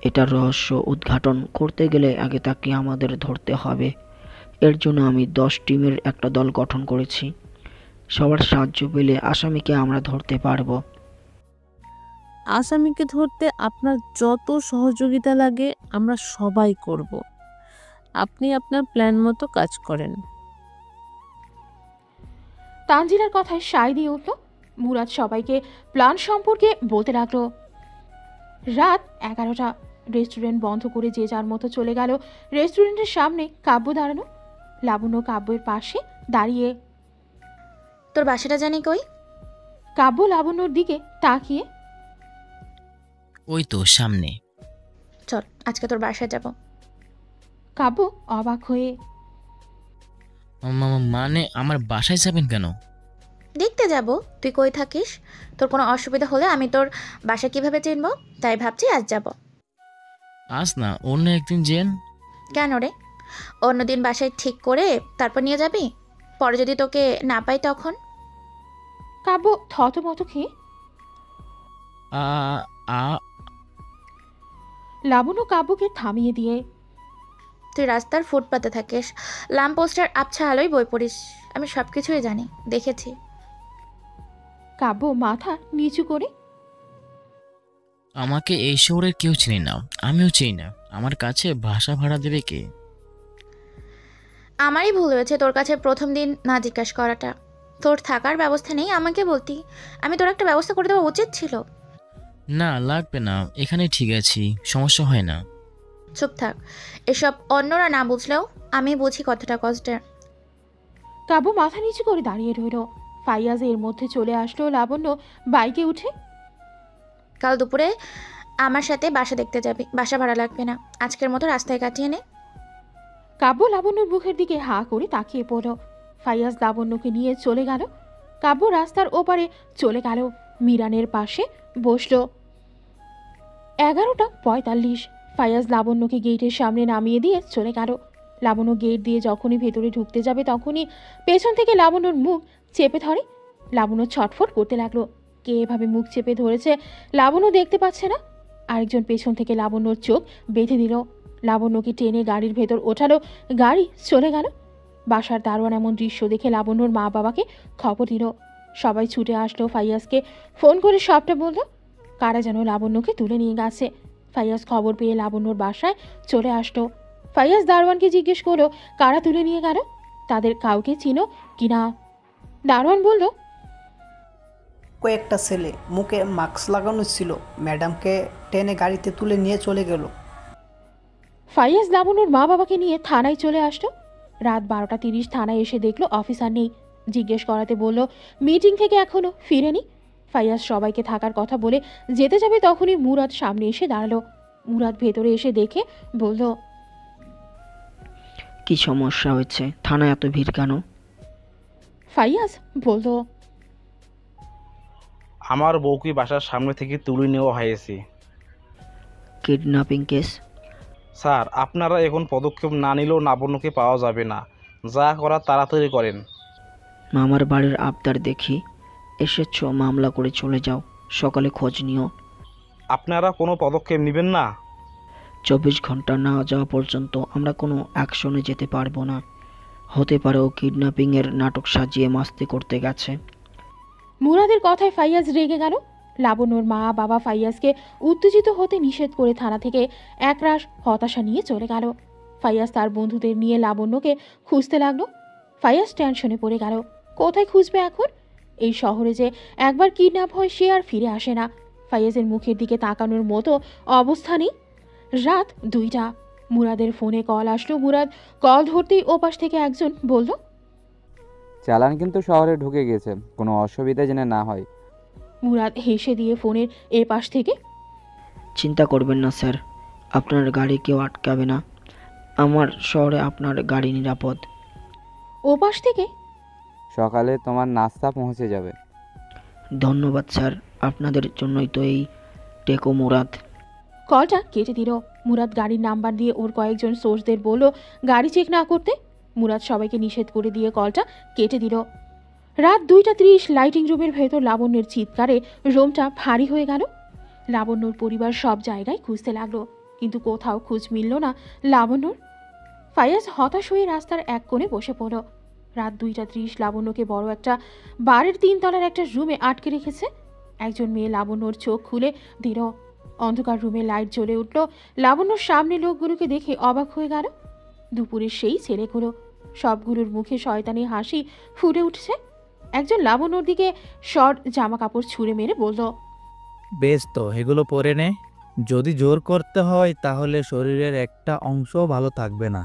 এটার রহস্য উদ্ঘাটন করতে গেলে আগে তাকে আমাদের ধরতে হবে। এর জন্য আমি 10 টিমের একটা দল গঠন করেছি। সবার সাহায্য পেলে আসামিকে আমরা ধরতে পারবো। আসামিকে ধরতে আপনার যত সহযোগিতা লাগে আমরা সবাই করব। আপনি আপনার প্ল্যান মতো কাজ করেন। তানজিলার কথায় সায় দিয়ে উঠল। মুরাদ সবাইকে প্ল্যান সম্পর্কে বলতে লাগলো। রাত 11টা। রেস্টুরেন্ট বন্ধ করে যে যার মতো চলে গেল। রেস্টুরেন্টের সামনে কাব্য দাঁড়ানো। লাবণ্য কাব্যের পাশে দাঁড়িয়ে, তোর বাসাটা জানি কই? কাব্য লাবণ্যর দিকে তাকিয়ে, ওই তো সামনে। চল আজকে তোর বাসায় যাব। কাব্য অবাক হয়ে, মানে আমার বাসায় যাবেন কেন? দেখতে যাব তুই কই থাকিস। তোর কোনো অসুবিধা হলে আমি তোর বাসা কিভাবে চিনব, তাই ভাবছি আজ যাব। আজ না, অন্য একদিন যেন। কেন রে? অন্যদিন বাসায় ঠিক করে তারপর নিয়ে যাবি? পরে যদি তোকে না পাই তখন? কাব্য থতমত খেয়ে, লাবণ্য কাব্যকে থামিয়ে দিয়ে, তুই রাস্তার ফুটপাতে থাকিস, ল্যাম্পপোস্টের আবছা আলোয় বই পড়িস, আমি সব কিছুই জানি, দেখেছি। কাব্য মাথা নিচু করে, আমাকে এই শহরের কেউ চিনি না, আমিও চিনি না। আমার কাছে ভাষা ভাড়া দেবে কে? আমারই ভুল হয়েছে তোর কাছে প্রথম দিন না জিজ্ঞাসা করাটা। তোর থাকার ব্যবস্থা নেই, আমাকে বলতি, আমি তোর একটা ব্যবস্থা করে দেওয়া উচিত ছিল। না লাগবে না, এখানে ঠিক আছি, সমস্যা হয় না। চুপ থাক, এসব অন্যরা না বুঝলেও আমি বুঝি কতটা কষ্টের। কাব্য মাথা নিচু করে দাঁড়িয়ে রইল। ফাইয়াজ এর মধ্যে চলে আসলো। লাবণ্য বাইকে উঠে, কাল দুপুরে আমার সাথে বাসা দেখতে যাবি, বাসা ভাড়া লাগবে না, আজকের মতো রাস্তায় কাটিয়ে নে। কাব্য লাবণ্যর মুখের দিকে হা করে তাকিয়ে পড়ল। ফাইয়াজ লাবণ্যকে নিয়ে চলে গেল। কাব্য রাস্তার ওপারে চলে গেল, মিরানের পাশে বসলো। 11:45। ফাইয়াজ লাবণ্যকে গেটের সামনে নামিয়ে দিয়ে চলে গেল। লাবণ্য গেট দিয়ে যখনই ভেতরে ঢুকতে যাবে তখনই পেছন থেকে লাবণ্যর মুখ চেপে ধরে। লাবণ্য ছটফট করতে লাগলো। কে এভাবে মুখ চেপে ধরেছে লাবণ্য দেখতে পাচ্ছে না। আরেকজন পেছন থেকে লাবণ্যর চোখ বেঁধে দিল। লাবণ্যকে টেনে গাড়ির ভেতর ওঠালো। গাড়ি চলে গেল। বাসার দারোয়ান এমন দৃশ্য দেখে লাবণ্যর মা বাবাকে খবর দিল। সবাই ছুটে আসলো। ফাইয়াজকে ফোন করে সবটা বলল। কারা যেন লাবণ্যকে তুলে নিয়ে গেছে। ফাইয়াজ খবর পেয়ে লাবণ্যর বাসায় চলে আসলো। ফাইয়াজ দারোয়ানকে জিজ্ঞেস করলো কারা তুলে নিয়ে গেল, তাদের কাউকে চিনো কিনা। দারোয়ান বলল, কয়েকটা ছেলে মুখে মাস্ক লাগানো ছিল, ম্যাডামকে টেনে গাড়িতে তুলে নিয়ে চলে গেল। ফাইয়াজ লাবণ্যর মা বাবাকে নিয়ে থানায় চলে আসলো। রাত 12:30 থানায় এসে দেখলো অফিসার নেই। জিজ্ঞেস করাতে বলল মিটিং থেকে এখনো ফিরেনি। ফাইয়াজ সবাইকে থাকার কথা বলে যেতে যাবে তখনই মুরাদ সামনে এসে দাঁড়ালো। মুরাদ ভেতরে এসে দেখে বলল, কি সমস্যা হয়েছে? থানায় এত ভিড় কেন? ফাইয়াজ বলল, আমার বউকে বাসার সামনে থেকে তুলে নেওয়া হয়েছে। Kidnapping case? স্যার, আপনারা এখন পদক্ষেপ না নিলেও লাবণ্যকে পাওয়া যাবে না। যা করার তাড়াতাড়ি করেন। মামার বাড়ির আবদার দেখি এসেছ, মামলা করে চলে যাও, সকালে খোঁজ নিও। আপনারা কোনো পদক্ষেপ নেবেন না? 24 ঘন্টা না যাওয়া পর্যন্ত আমরা কোনো অ্যাকশনে যেতে পারবো না। হতে পারে ও কিডন্যাপিংয়ের নাটক সাজিয়ে মাস্তি করতে গেছে। মুরাদের কথায় ফাইয়াজ রেগে গেল। লাবণ্যর মা বাবা ফাইয়াজকে উত্তেজিত হতে নিষেধ করে থানা থেকে একরাশ হতাশা নিয়ে চলে গেল। ফাইয়াজ তার বন্ধুদের নিয়ে লাবণ্যকে খুঁজতে লাগলো। ফাইয়াজ টেনশনে পড়ে গেল। কোথায় খুঁজবে এখন? এই শহরে যে একবার কিডন্যাপ হয় সে আর ফিরে আসে না। ফাইয়াজের মুখের দিকে তাকানোর মতো অবস্থা নেই। রাত 2টা। মুরাদের ফোনে কল আসলো। মুরাদ কল ধরতেই ওপাশ থেকে একজন বলল, চালান কিন্তু শহরে ঢুকে গেছে, কোনো অসুবিধা যেন না হয়। মুরাদ হেসে দিয়ে ফোনের এ পাশ থেকে, চিন্তা করবেন না স্যার, আপনার গাড়ি কেউ আটকাবে না। আমার শহরে আপনার গাড়ি নিরাপদ। ওপাশ থেকে, সকালে তোমার নাস্তা পৌঁছে যাবে। ধন্যবাদ স্যার, আপনাদের জন্যই তো এই টেকো মুরাদ। কলটা কেটে দিল। মুরাদ গাড়ির নাম্বার দিয়ে ওর কয়েকজন সোর্সদের বলল গাড়ি চেক না করতে। মুরাদ সবাইকে নিষেধ করে দিয়ে কলটা কেটে দিল। রাত 2:30। লাইটিং রুমের ভেতর লাবণ্যের চিৎকারে রুমটা ভারী হয়ে গেল। লাবণ্যর পরিবার সব জায়গায় খুঁজতে লাগলো, কিন্তু কোথাও খোঁজ মিলল না লাবণ্যর। ফাইয়াজ হতাশ হয়ে রাস্তার এক কোণে বসে পড়ল। রাত 2:30। লাবণ্যকে বড় একটা বারের 3 তলার একটা রুমে আটকে রেখেছে। একজন মেয়ে লাবণ্যর চোখ খুলে দিল। অন্ধকার রুমে লাইট জ্বলে উঠল। লাবণ্যর সামনে লোকগুলোকে দেখে অবাক হয়ে গেল। দুপুরের সেই ছেলেগুলো, সবগুলোর মুখে শয়তানি হাসি ফুটে উঠছে। একজন লাবণ্যর দিকে শর্ট জামা কাপড় ছুঁড়ে মেরে বলল, বেশ তো, এগুলো পরে নে। যদি জোর করতে হয় তাহলে শরীরের একটা অংশও ভালো থাকবে না।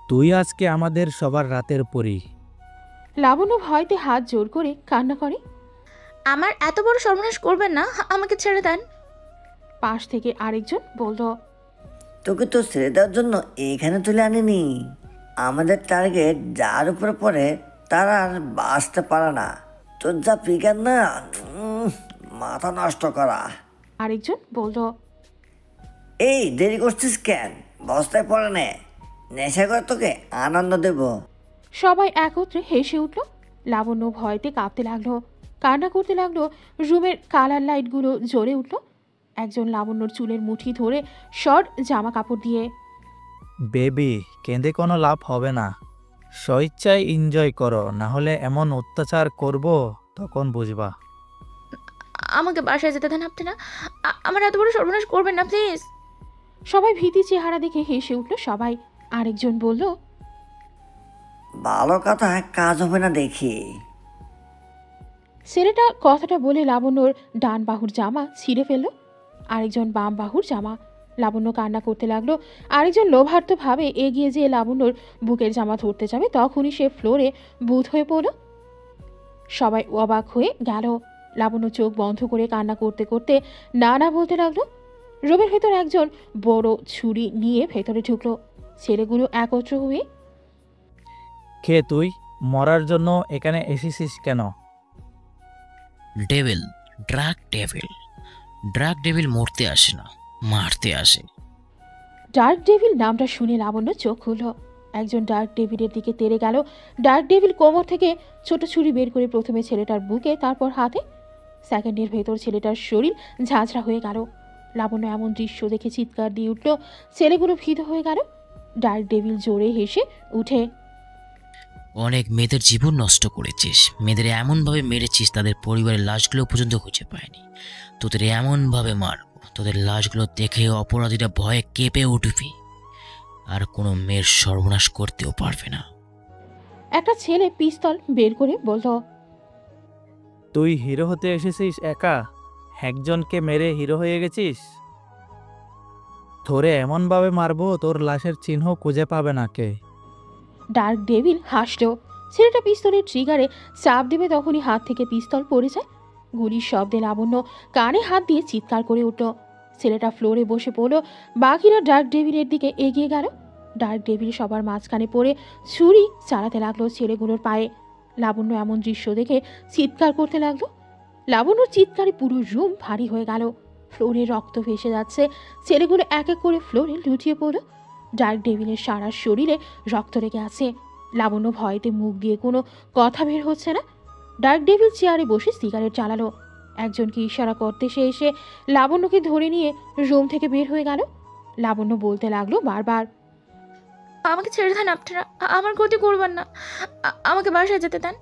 তুই আজকে আমাদের সবার রাতের পরী। লাবণ্য ভয়তে হাত জোর করে কান্না করে, আমার এত বড় সর্বনাশ করবেন না, আমাকে ছেড়ে দেন। পাশ থেকে আরেকজন বলল, তোকে তো ছেড়ে দেওয়ার জন্য এখানে তুলে আনিনি। আমাদের টার্গেট যার উপরে পড়ে তারা আর বাঁচতে পারে না। তোর যা পিকার না, মাথা নষ্ট করা। আরেকজন বলল, এই দেরি করছিস কেন? বস্তায় পড়ে নে, নেশা করে তোকে আনন্দ দেব। সবাই একত্রে হেসে উঠল। লাবণ্য ভয়তে কাঁপতে লাগলো, কান্না করতে লাগলো। রুমের কালার লাইটগুলো জ্বলে উঠল। একজন লাবণ্যর চুলের মুঠি ধরে শর্ট জামা কাপড় দিয়ে, বেবি, কেঁদে কোনো লাভ হবে না। স্বেচ্ছায় এনজয় করো, না হলে এমন অত্যাচার করব তখন বুঝবা। আমাকে বাসায় যেতে দেন আপনি না, আমার এত বড় সর্বনাশ করবেন না প্লিজ। সবাই ভীতি চেহারা দেখে হেসে উঠল সবাই। আরেকজন বলল, ভালো কথা কাজ হবে না দেখি। ছেলেটা কথাটা বলে লাবণ্যর ডান বাহুর জামা ছিঁড়ে ফেলল। আরেকজন বাম বাহুর জামা। লাবণ্য কান্না করতে লাগলো। আরেকজন লোভার্থভাবে এগিয়ে যেয়ে লাবণ্যর বুকের জামা ধরতে যাবে, তখনই সে ফ্লোরে বুঁদ হয়ে পড়ল। সবাই অবাক হয়ে গেল। লাবণ্য চোখ বন্ধ করে কান্না করতে করতে না না বলতে লাগলো। রুমের ভেতর একজন বড় ছুরি নিয়ে ভেতরে ঢুকলো। ছেলেগুলো একত্র হয়ে, কে তুই? মরার জন্য এখানে এসেছিস কেন? Devil, drug devil. Drug devil মরতে আসে না, মারতে আসে। ডার্ক ডেভিল নামটা শুনে লাবণ্য চোখ খুলল। একজন ডার্ক ডেভিলের দিকে তেড়ে গেল। ডার্ক ডেভিল কোমর থেকে ছোট ছুরি বের করে প্রথমে ছেলেটার বুকে, তারপর হাতে। সেকেন্ডের ভেতর ছেলেটার শরীর ঝাঁঝরা হয়ে গেল। লাবণ্য এমন দৃশ্য দেখে চিৎকার দিয়ে উঠল। ছেলেগুলো ভীত হয়ে গেল। ডার্ক ডেভিল জোরে হেসে উঠে, অনেক মেয়েদের জীবন নষ্ট করেছিস, মেয়েদের এমনভাবে মেরেছিস তাদের পরিবারের লাশগুলো পর্যন্ত খুঁজে পায়নি। তোদের এমনভাবে মারব, তোদের লাশগুলো দেখে অপরাধীরা ভয়ে কেঁপে উঠবে, আর কোনো মেয়ের সর্বনাশ করতেও পারবে না। একটা ছেলে পিস্তল বের করে বলল, তুই হিরো হতে এসেছিস একা? একজনকে মেরে হিরো হয়ে গেছিস? ধরে এমনভাবে মারবো তোর লাশের চিহ্ন খুঁজে পাবে না কে। ডার্ক ডেভিল হাসল। ছেলেটা পিস্তলের ট্রিগারে চাপ দেবে, তখনই হাত থেকে পিস্তল পড়ে যায়। গুলির শব্দে লাবণ্য কানে হাত দিয়ে চিৎকার করে উঠল। ছেলেটা ফ্লোরে বসে পড়ল। বাকিরা ডার্ক ডেভিলের দিকে এগিয়ে গেল। ডার্ক ডেভিল সবার মাঝখানে পড়ে ছুরি চালাতে লাগলো ছেলেগুলোর পায়ে। লাবণ্য এমন দৃশ্য দেখে চিৎকার করতে লাগলো। লাবণ্যর চিৎকারে পুরো রুম ভারী হয়ে গেল। ফ্লোরে রক্ত ভেসে যাচ্ছে। ছেলেগুলো এক এক করে ফ্লোরে লুটিয়ে পড়ল। ডার্ক ডেভিলের সারা শরীরে রক্ত লেগে আছে। লাবণ্য ভয়তে মুখ দিয়ে কোনো কথা বের হচ্ছে না। ডার্ক ডেভিল চেয়ারে বসে সিগারেট জ্বালালো। একজনকে ইশারা করতে সে এসে লাবণ্যকে ধরে নিয়ে রুম থেকে বের হয়ে গেল। লাবণ্য বলতে লাগলো বারবার, আমাকে ছেড়ে দেন আপনারা, আমার ক্ষতি করবেন না, আমাকে বাসায় যেতে দেন।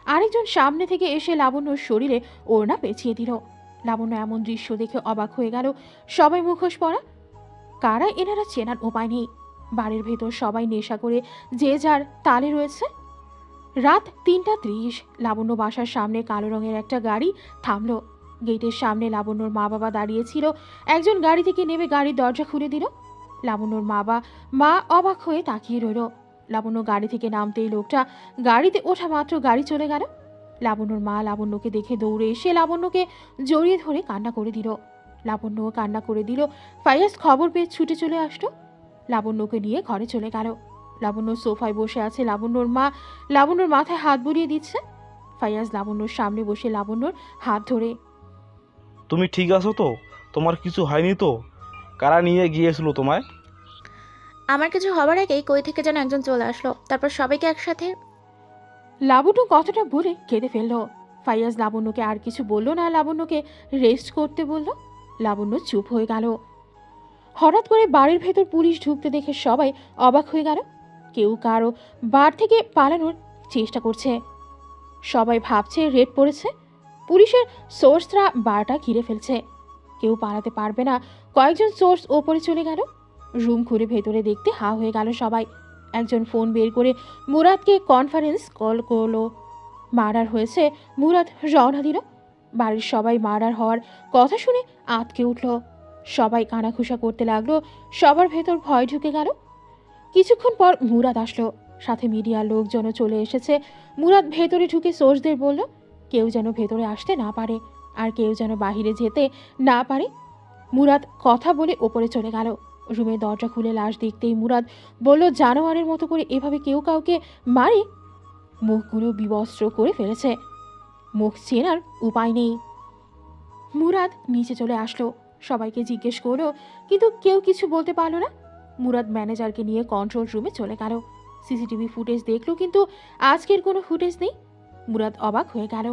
আরেকজন সামনে থেকে এসে লাবণ্যর শরীরে ওড়না পেঁচিয়ে দিল। লাবণ্য এমন দৃশ্য দেখে অবাক হয়ে গেল। সবাই মুখোশ পরা। কারা এনারা চেনার উপায় নেই। বাড়ির ভেতর সবাই নেশা করে যে যার তালে রয়েছে। রাত 3:30। লাবণ্য বাসার সামনে কালো রঙের একটা গাড়ি থামলো। গেটের সামনে লাবণ্যর মা বাবা দাঁড়িয়েছিল। একজন গাড়ি থেকে নেমে গাড়ির দরজা খুলে দিল। লাবণ্যর মা অবাক হয়ে তাকিয়ে রইল। লাবণ্য গাড়ি থেকে নামতেই লোকটা গাড়িতে ওঠা মাত্র গাড়ি চলে গেল। লাবণ্যর মা লাবণ্যকে দেখে দৌড়ে এসে লাবণ্যকে জড়িয়ে ধরে কান্না করে দিল। লাবণ্যও কান্না করে দিল। ফাইয়াজ খবর পেয়ে ছুটে চলে আসলো। লাবণ্যকে নিয়ে ঘরে চলে গেল। লাবণ্য সোফায় বসে আছে। লাবণ্যর মা লাবণ্যর মাথায় হাত বুলিয়ে দিচ্ছে। ফাইয়াজ লাবণ্যর সামনে বসে লাবণ্যর হাত ধরে, তুমি ঠিক আছো তো? তোমার কিছু হয়নি তো? কারা নিয়ে গিয়েছিল তোমায়? আমার কিছু হবার আগেই কই থেকে যেন একজন চলে আসলো, তারপর সবাইকে একসাথে। লাবণ্য কথাটা বলে কেঁদে ফেলল। ফাইয়াজ লাবণ্যকে আর কিছু বলল না, লাবণ্যকে রেস্ট করতে বলল। লাবণ্য চুপ হয়ে গেল। হঠাৎ করে বাড়ির ভেতর পুলিশ ঢুকতে দেখে সবাই অবাক হয়ে গেল। কেউ কারো বার থেকে পালানোর চেষ্টা করছে। সবাই ভাবছে রেড পড়েছে। পুলিশের সোর্সরা বারটা ঘিরে ফেলছে। কেউ পালাতে পারবে না। কয়েকজন সোর্স ওপরে চলে গেল। রুম খুলে ভেতরে দেখতে হা হয়ে গেল সবাই। একজন ফোন বের করে মুরাদকে কনফারেন্স কল করলো। মার্ডার হয়েছে। মুরাদ রওনা দিল। বাড়ির সবাই মার্ডার হওয়ার কথা শুনে আঁতকে উঠল। সবাই কানাঘুষা করতে লাগলো। সবার ভেতর ভয় ঢুকে গেল। কিছুক্ষণ পর মুরাদ আসলো। সাথে মিডিয়ার লোকজনও চলে এসেছে। মুরাদ ভেতরে ঢুকে সোর্সদের বলল কেউ যেন ভেতরে আসতে না পারে, আর কেউ যেন বাহিরে যেতে না পারে। মুরাদ কথা বলে ওপরে চলে গেল। রুমের দরজা খুলে লাশ দেখতেই মুরাদ বলল, জানোয়ারের মতো করে এভাবে কেউ কাউকে মারে? মুখগুলো বিবস্ত্র করে ফেলেছে, মুখ চেনার উপায় নেই। মুরাদ নিচে চলে আসলো। সবাইকে জিজ্ঞেস করলো, কিন্তু কেউ কিছু বলতে পারলো না। মুরাদ ম্যানেজারকে নিয়ে কন্ট্রোল রুমে চলে গেল। সিসিটিভি ফুটেজ দেখলো, কিন্তু আজকের কোনো ফুটেজ নেই। মুরাদ অবাক হয়ে গেল।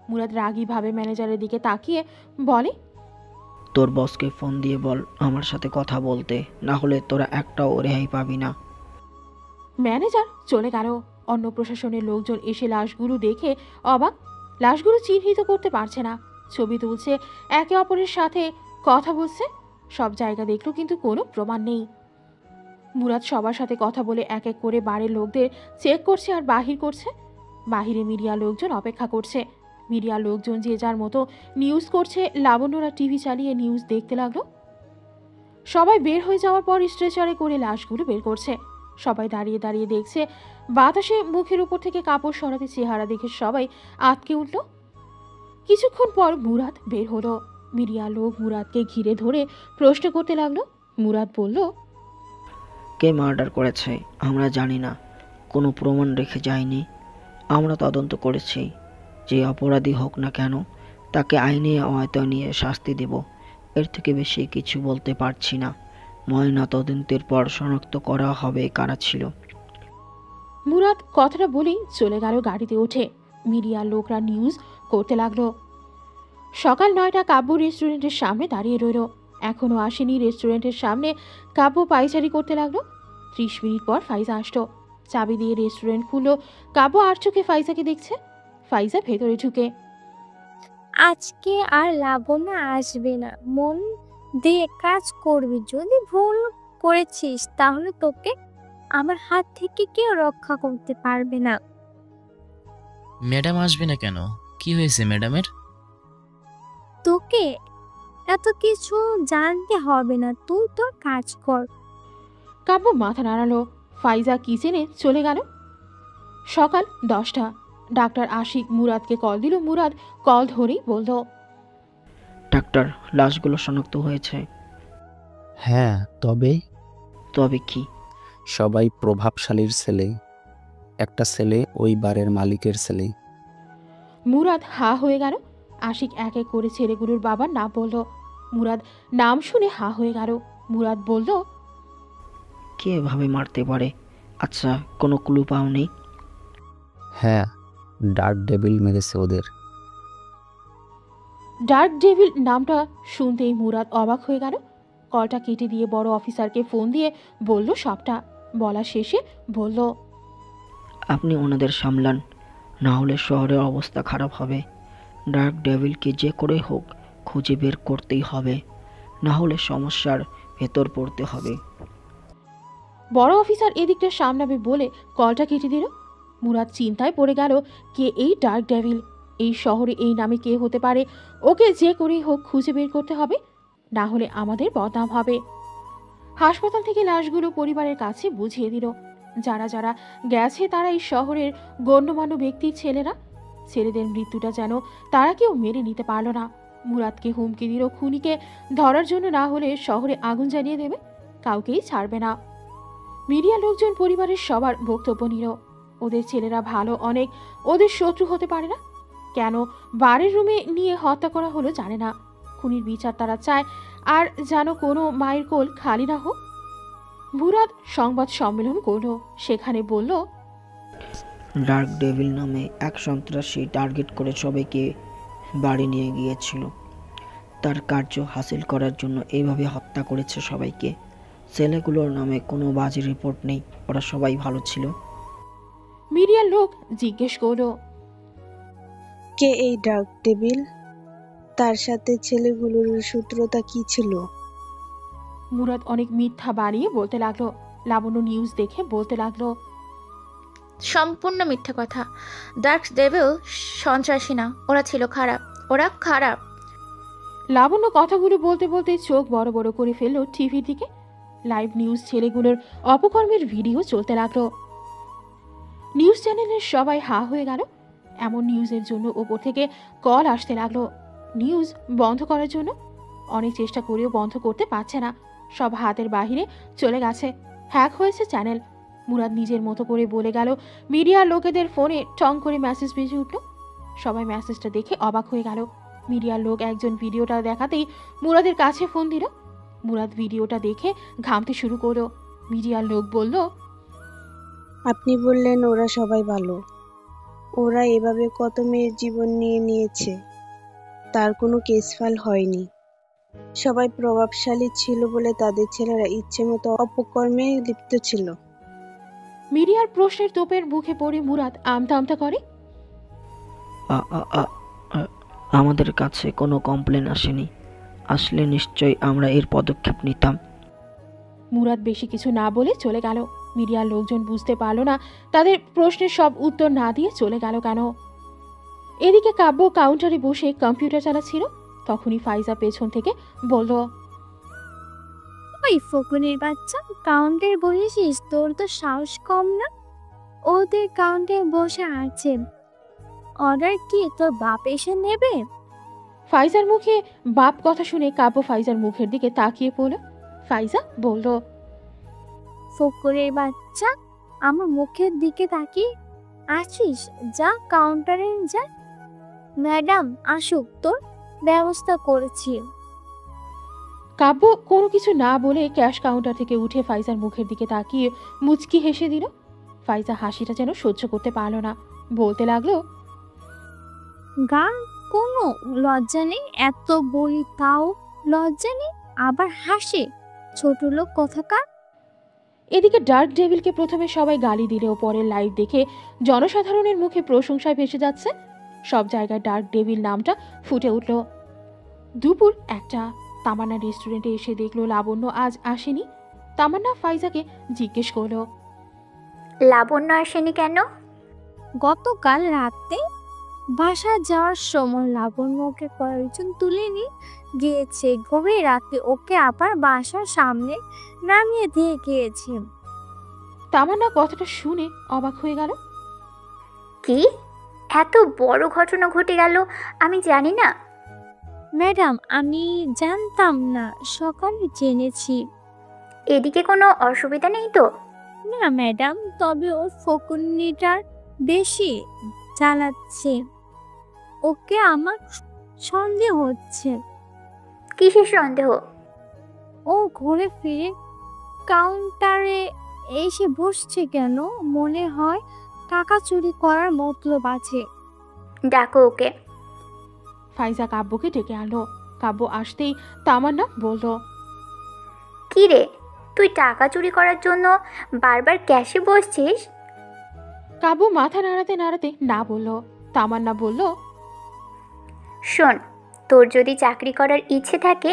মুরাদ রাগীভাবে ম্যানেজারের দিকে তাকিয়ে বলে, তোর বসকে ফোন দিয়ে বল আমার সাথে কথা বলতে, না হলে তোরা একটাও রেহাই পাবি না। ম্যানেজার চলে গেল। অন্য প্রশাসনের লোকজন এসে লাশগুলো দেখে অবাক। লাশগুলো চিহ্নিত করতে পারছে না। ছবি তুলছে, একে অপরের সাথে কথা বলছে। সব জায়গা দেখলো, কিন্তু কোনো প্রমাণ নেই। মুরাদ সবার সাথে কথা বলে এক এক করে বাড়ির লোকদের চেক করছে আর বাহির করছে। বাহিরে মিডিয়া লোকজন অপেক্ষা করছে। মিডিয়ার লোকজন যে যার মতো নিউজ করছে। লাবণ্যরা টিভি চালিয়ে নিউজ দেখতে লাগলো। সবাই বের হয়ে যাওয়ার পর স্ট্রেচারে করে লাশগুলো বের করছে। সবাই দাঁড়িয়ে দাঁড়িয়ে দেখছে। বাতাসে মুখের উপর থেকে কাপড় সরাতে চেহারা দেখে সবাই আটকে উঠল। কিছুক্ষণ পর মুরাদ বের হলো। মিডিয়া লোক মুরাদকে ঘিরে ধরে প্রশ্ন করতে লাগলো। মুরাদ বলল, কে মার্ডার করেছে আমরা জানি না, কোনো প্রমাণ রেখে যায়নি। আমরা তদন্ত করেছি, যে অপরাধী হোক না কেন তাকে আইনে আওতায় নিয়ে শাস্তি দেব। এর থেকে বেশি কিছু বলতে পারছি না। ময়না তদন্তের পর শনাক্ত করা হবে কারা ছিল। মুরাদ কথাটা বলেই চলে গেল গাড়িতে উঠে। মিডিয়ার লোকরা নিউজ করতে লাগলো। সকাল 9টা কাব্য রেস্টুরেন্টের সামনে দাঁড়িয়ে রইল। এখনো আসেনি। রেস্টুরেন্টের সামনে কাব্য পায়চারি করতে লাগলো। 30 মিনিট পর ফাইজা আসতো। চাবি দিয়ে রেস্টুরেন্ট খুললো। কাব্য আর চোখে ফাইজাকে দেখছে। ফাইজা ভেতরে ঢুকে, আজকে আর লাবণ্য আসবে না, মন দিয়ে কাজ করবি। যদি ভুল করেছিস তাহলে তোকে আমার হাত থেকে কেউ রক্ষা করতে পারবে না। ম্যাডাম আসবে না কেন? কি হয়েছে ম্যাডামের? তোকে এত কিছু জানতে হবে না, তুই তোর কাজ কর। কাব্য মাথা নাড়ালো। ফাইজা কিচেনে চলে গেল। সকাল 10টা। ডাক্তার আশিক মুরাদকে কল দিল। মুরাদ কল ধরেই বলল, ডাক্তার, লাশগুলো শনাক্ত হয়েছে। হ্যাঁ, তবে তবে কি? সবাই প্রভাবশালীর ছেলে। একটা ছেলে ওই বারের মালিকের ছেলে। মুরাদ হা হয়ে গেল। আশিক এক এক করে ছেলেগুলোর বাবার নাম বলল। মুরাদ নাম শুনে হা হয়ে গেল। মুরাদ বলল, কে এভাবে মারতে পারে? আচ্ছা, কোনো ক্লু পাওনি? হ্যাঁ, ডার্ক ডেভিল মেরেছে ওদের। ডার্ক ডেভিল নামটা শুনতেই মুরাদ অবাক হয়ে গেল। কলটা কেটে দিয়ে বড় অফিসারকে ফোন দিয়ে বলল সবটা। বলা শেষে বলল, আপনি ওনাদের সামলান, না হলে শহরের অবস্থা খারাপ হবে। ডার্ক ডেভিলকে যে করে হোক খুঁজে বের করতেই হবে, না হলে সমস্যার ভেতর পড়তে হবে। বড় অফিসার এদিকটা সামলাবে বলে কলটা কেটে দিল। মুরাদ চিন্তায় পড়ে গেল, কে এই ডার্ক ডেভিল? এই শহরে এই নামে কে হতে পারে? ওকে যে করেই হোক খুঁজে বের করতে হবে, না হলে আমাদের বদনাম হবে। হাসপাতাল থেকে লাশগুলো পরিবারের কাছে বুঝিয়ে দিল। যারা যারা গেছে তারা এই শহরের গণ্যমান্য ব্যক্তির ছেলেরা। ছেলেদের মৃত্যুটা যেন তারা কেউ মেনে নিতে পারল না। মুরাদকে হুমকি দিল, খুনিকে ধরার জন্য না হলে শহরে আগুন জ্বালিয়ে দেবে, কাউকেই ছাড়বে না। মিডিয়া লোকজন পরিবারের সবার বক্তব্য নিল। ওদের ছেলেরা ভালো অনেক, ওদের শত্রু হতে পারে না। কেন বারের রুমে নিয়ে হত্যা করা হলো জানে না। খুনির বিচার তারা চায়, আর যেন কোনো মায়ের কোল খালি না হোক। মুরাদ সংবাদ সম্মেলন করলো। সেখানে বলল, ডার্ক ডেভিল নামে এক সন্ত্রাসী টার্গেট করে সবাইকে বাড়ি নিয়ে গিয়েছিল। তার কার্য হাসিল করার জন্য এইভাবে হত্যা করেছে সবাইকে। ছেলেগুলোর নামে কোনো বাজে রিপোর্ট নেই, ওরা সবাই ভালো ছিল। মিডিয়ার লোক জিজ্ঞেস করলো, কে এই ডার্ক ডেভিল? তার সাথে ছেলেগুলোর সূত্রতা কি ছিল? মুরাদ অনেক মিথ্যা বানিয়ে বলতে লাগলো। লাবণ্য নিউজ দেখে বলতে লাগলো, সম্পূর্ণ মিথ্যা কথা। ডার্ক ডেভিল সন্ত্রাসী না, ওরা ছিল খারাপ, ওরা খারাপ। লাবণ্য কথাগুলো বলতে বলতে চোখ বড় বড় করে ফেললো টিভির দিকে। লাইভ নিউজ ছেলেগুলোর অপকর্মের ভিডিও চলতে লাগলো। নিউজ চ্যানেলের সবাই হা হয়ে গেল। এমন নিউজের জন্য ওপর থেকে কল আসতে লাগলো নিউজ বন্ধ করার জন্য। অনেক চেষ্টা করেও বন্ধ করতে পারছে না, সব হাতের বাহিরে চলে গেছে। হ্যাক হয়েছে চ্যানেল। মুরাদ নিজের মতো করে বলে গেল। মিডিয়ার লোকেদের ফোনে টং করে মেসেজ বেজে উঠল। সবাই মেসেজটা দেখে অবাক হয়ে গেল। মিডিয়ার লোক একজন ভিডিওটা দেখাতেই মুরাদের কাছে ফোন দিল। মুরাদ ভিডিওটা দেখে ঘামতে শুরু করলো। মিডিয়ার লোক বলল, আপনি বললেন ওরা সবাই ভালো, ওরা এভাবে কত মেয়ের জীবন নিয়ে নিয়েছে, তার কোনো কেস ফাইল হয়নি। সবাই প্রভাবশালী ছিল বলে তাদের ছেলেরা ইচ্ছে মতো অপকর্মে লিপ্ত ছিল। মিডিয়ার প্রশ্নের তোপের মুখে পড়ে মুরাদ আমতা আমতা করে, আমাদের কাছে কোনো কমপ্লেন আসেনি, আসলে নিশ্চয়ই আমরা এর পদক্ষেপ নিতাম। মুরাদ বেশি কিছু না বলে চলে গেল। মিডিয়ার লোকজন বুঝতে পারল না তাদের প্রশ্নের সব উত্তর না দিয়ে চলে গেল কেন। এদিকে কাব্য কাউন্টারে বসে কম্পিউটার চালাচ্ছিল। তখনই ফাইজা পেছন থেকে বলল, ওই ফকুনের বাচ্চা, কাউন্টারে বসেছিস? তোর তো সাহস কম না? ওদের কাউন্টারে বসে আছে, অর্ডার কি তোর বাপ এসে নেবে? ফাইজার মুখে বাপ কথা শুনে কাব্য ফাইজার মুখের দিকে তাকিয়ে পড়ল। ফাইজা বলল, ফকুনের বাচ্চা, আমার মুখের দিকে তাকিয়ে আছিস? যা কাউন্টারে যা, ম্যাডাম আসুক, তোর ব্যবস্থা করেছি। কাব্য কোনো কিছু না বলে ক্যাশ কাউন্টার থেকে উঠে ফাইজার মুখের দিকে তাকিয়ে মুচকি হেসে দিল। ফাইজা হাসিটা যেন সহ্য করতে পারল না, বলতে লাগলো, গান কোনো লজ্জা নেই? এত বলি তাও লজ্জা নেই, আবার হাসে, ছোট লোক কোথাকার। এদিকে ডার্ক ডেভিলকে প্রথমে সবাই গালি দিলেও পরে লাইভ দেখে জনসাধারণের মুখে প্রশংসায় ভেসে যাচ্ছে। সব জায়গায় ডার্ক ডেভিল নামটা ফুটে উঠল। দুপুর 1টা, তামান্না রেস্টুরেন্টে এসে দেখলো লাবণ্য আজ আসেনি। তামান্না ফাইজাকে জিজ্ঞেস করলো, লাবণ্য আসেনি কেন? গতকাল রাতে বাসা যাওয়ার সময় লাবণ্যকে কয়েকজন তুলে নিয়ে গিয়েছে। গভীর রাতে ওকে আবার বাসার সামনে নামিয়ে দিয়ে গিয়েছে। তামান্না কথাটা শুনে অবাক হয়ে গেল। কি এত বড় ঘটনা ঘটে গেল, আমি জানি না। ম্যাডাম, আমি জানতাম না, সকালে জেনেছি। এদিকে কোনো অসুবিধা নেই তো? না ম্যাডাম, তবে ও ফকুন্নিটার বেশি জ্বালাচ্ছে, ওকে আমার সন্দেহ হচ্ছে। কিসের সন্দেহ? ও ঘুরে ফিরে কাউন্টারে এসে বসছে কেন? মনে হয় টাকা চুরি করার মতলব আছে। ডাকো ওকে। ফাইজা কাব্যকে ডেকে আনলো। কাব্য আসতেই তামান্না বলল, কি রে, তুই টাকা চুরি করার জন্য বারবার ক্যাশে বসছিস? কাব্য মাথা নাড়াতে নাড়াতে না বলল। তামান্না বলল, শোন, তোর যদি চাকরি করার ইচ্ছে থাকে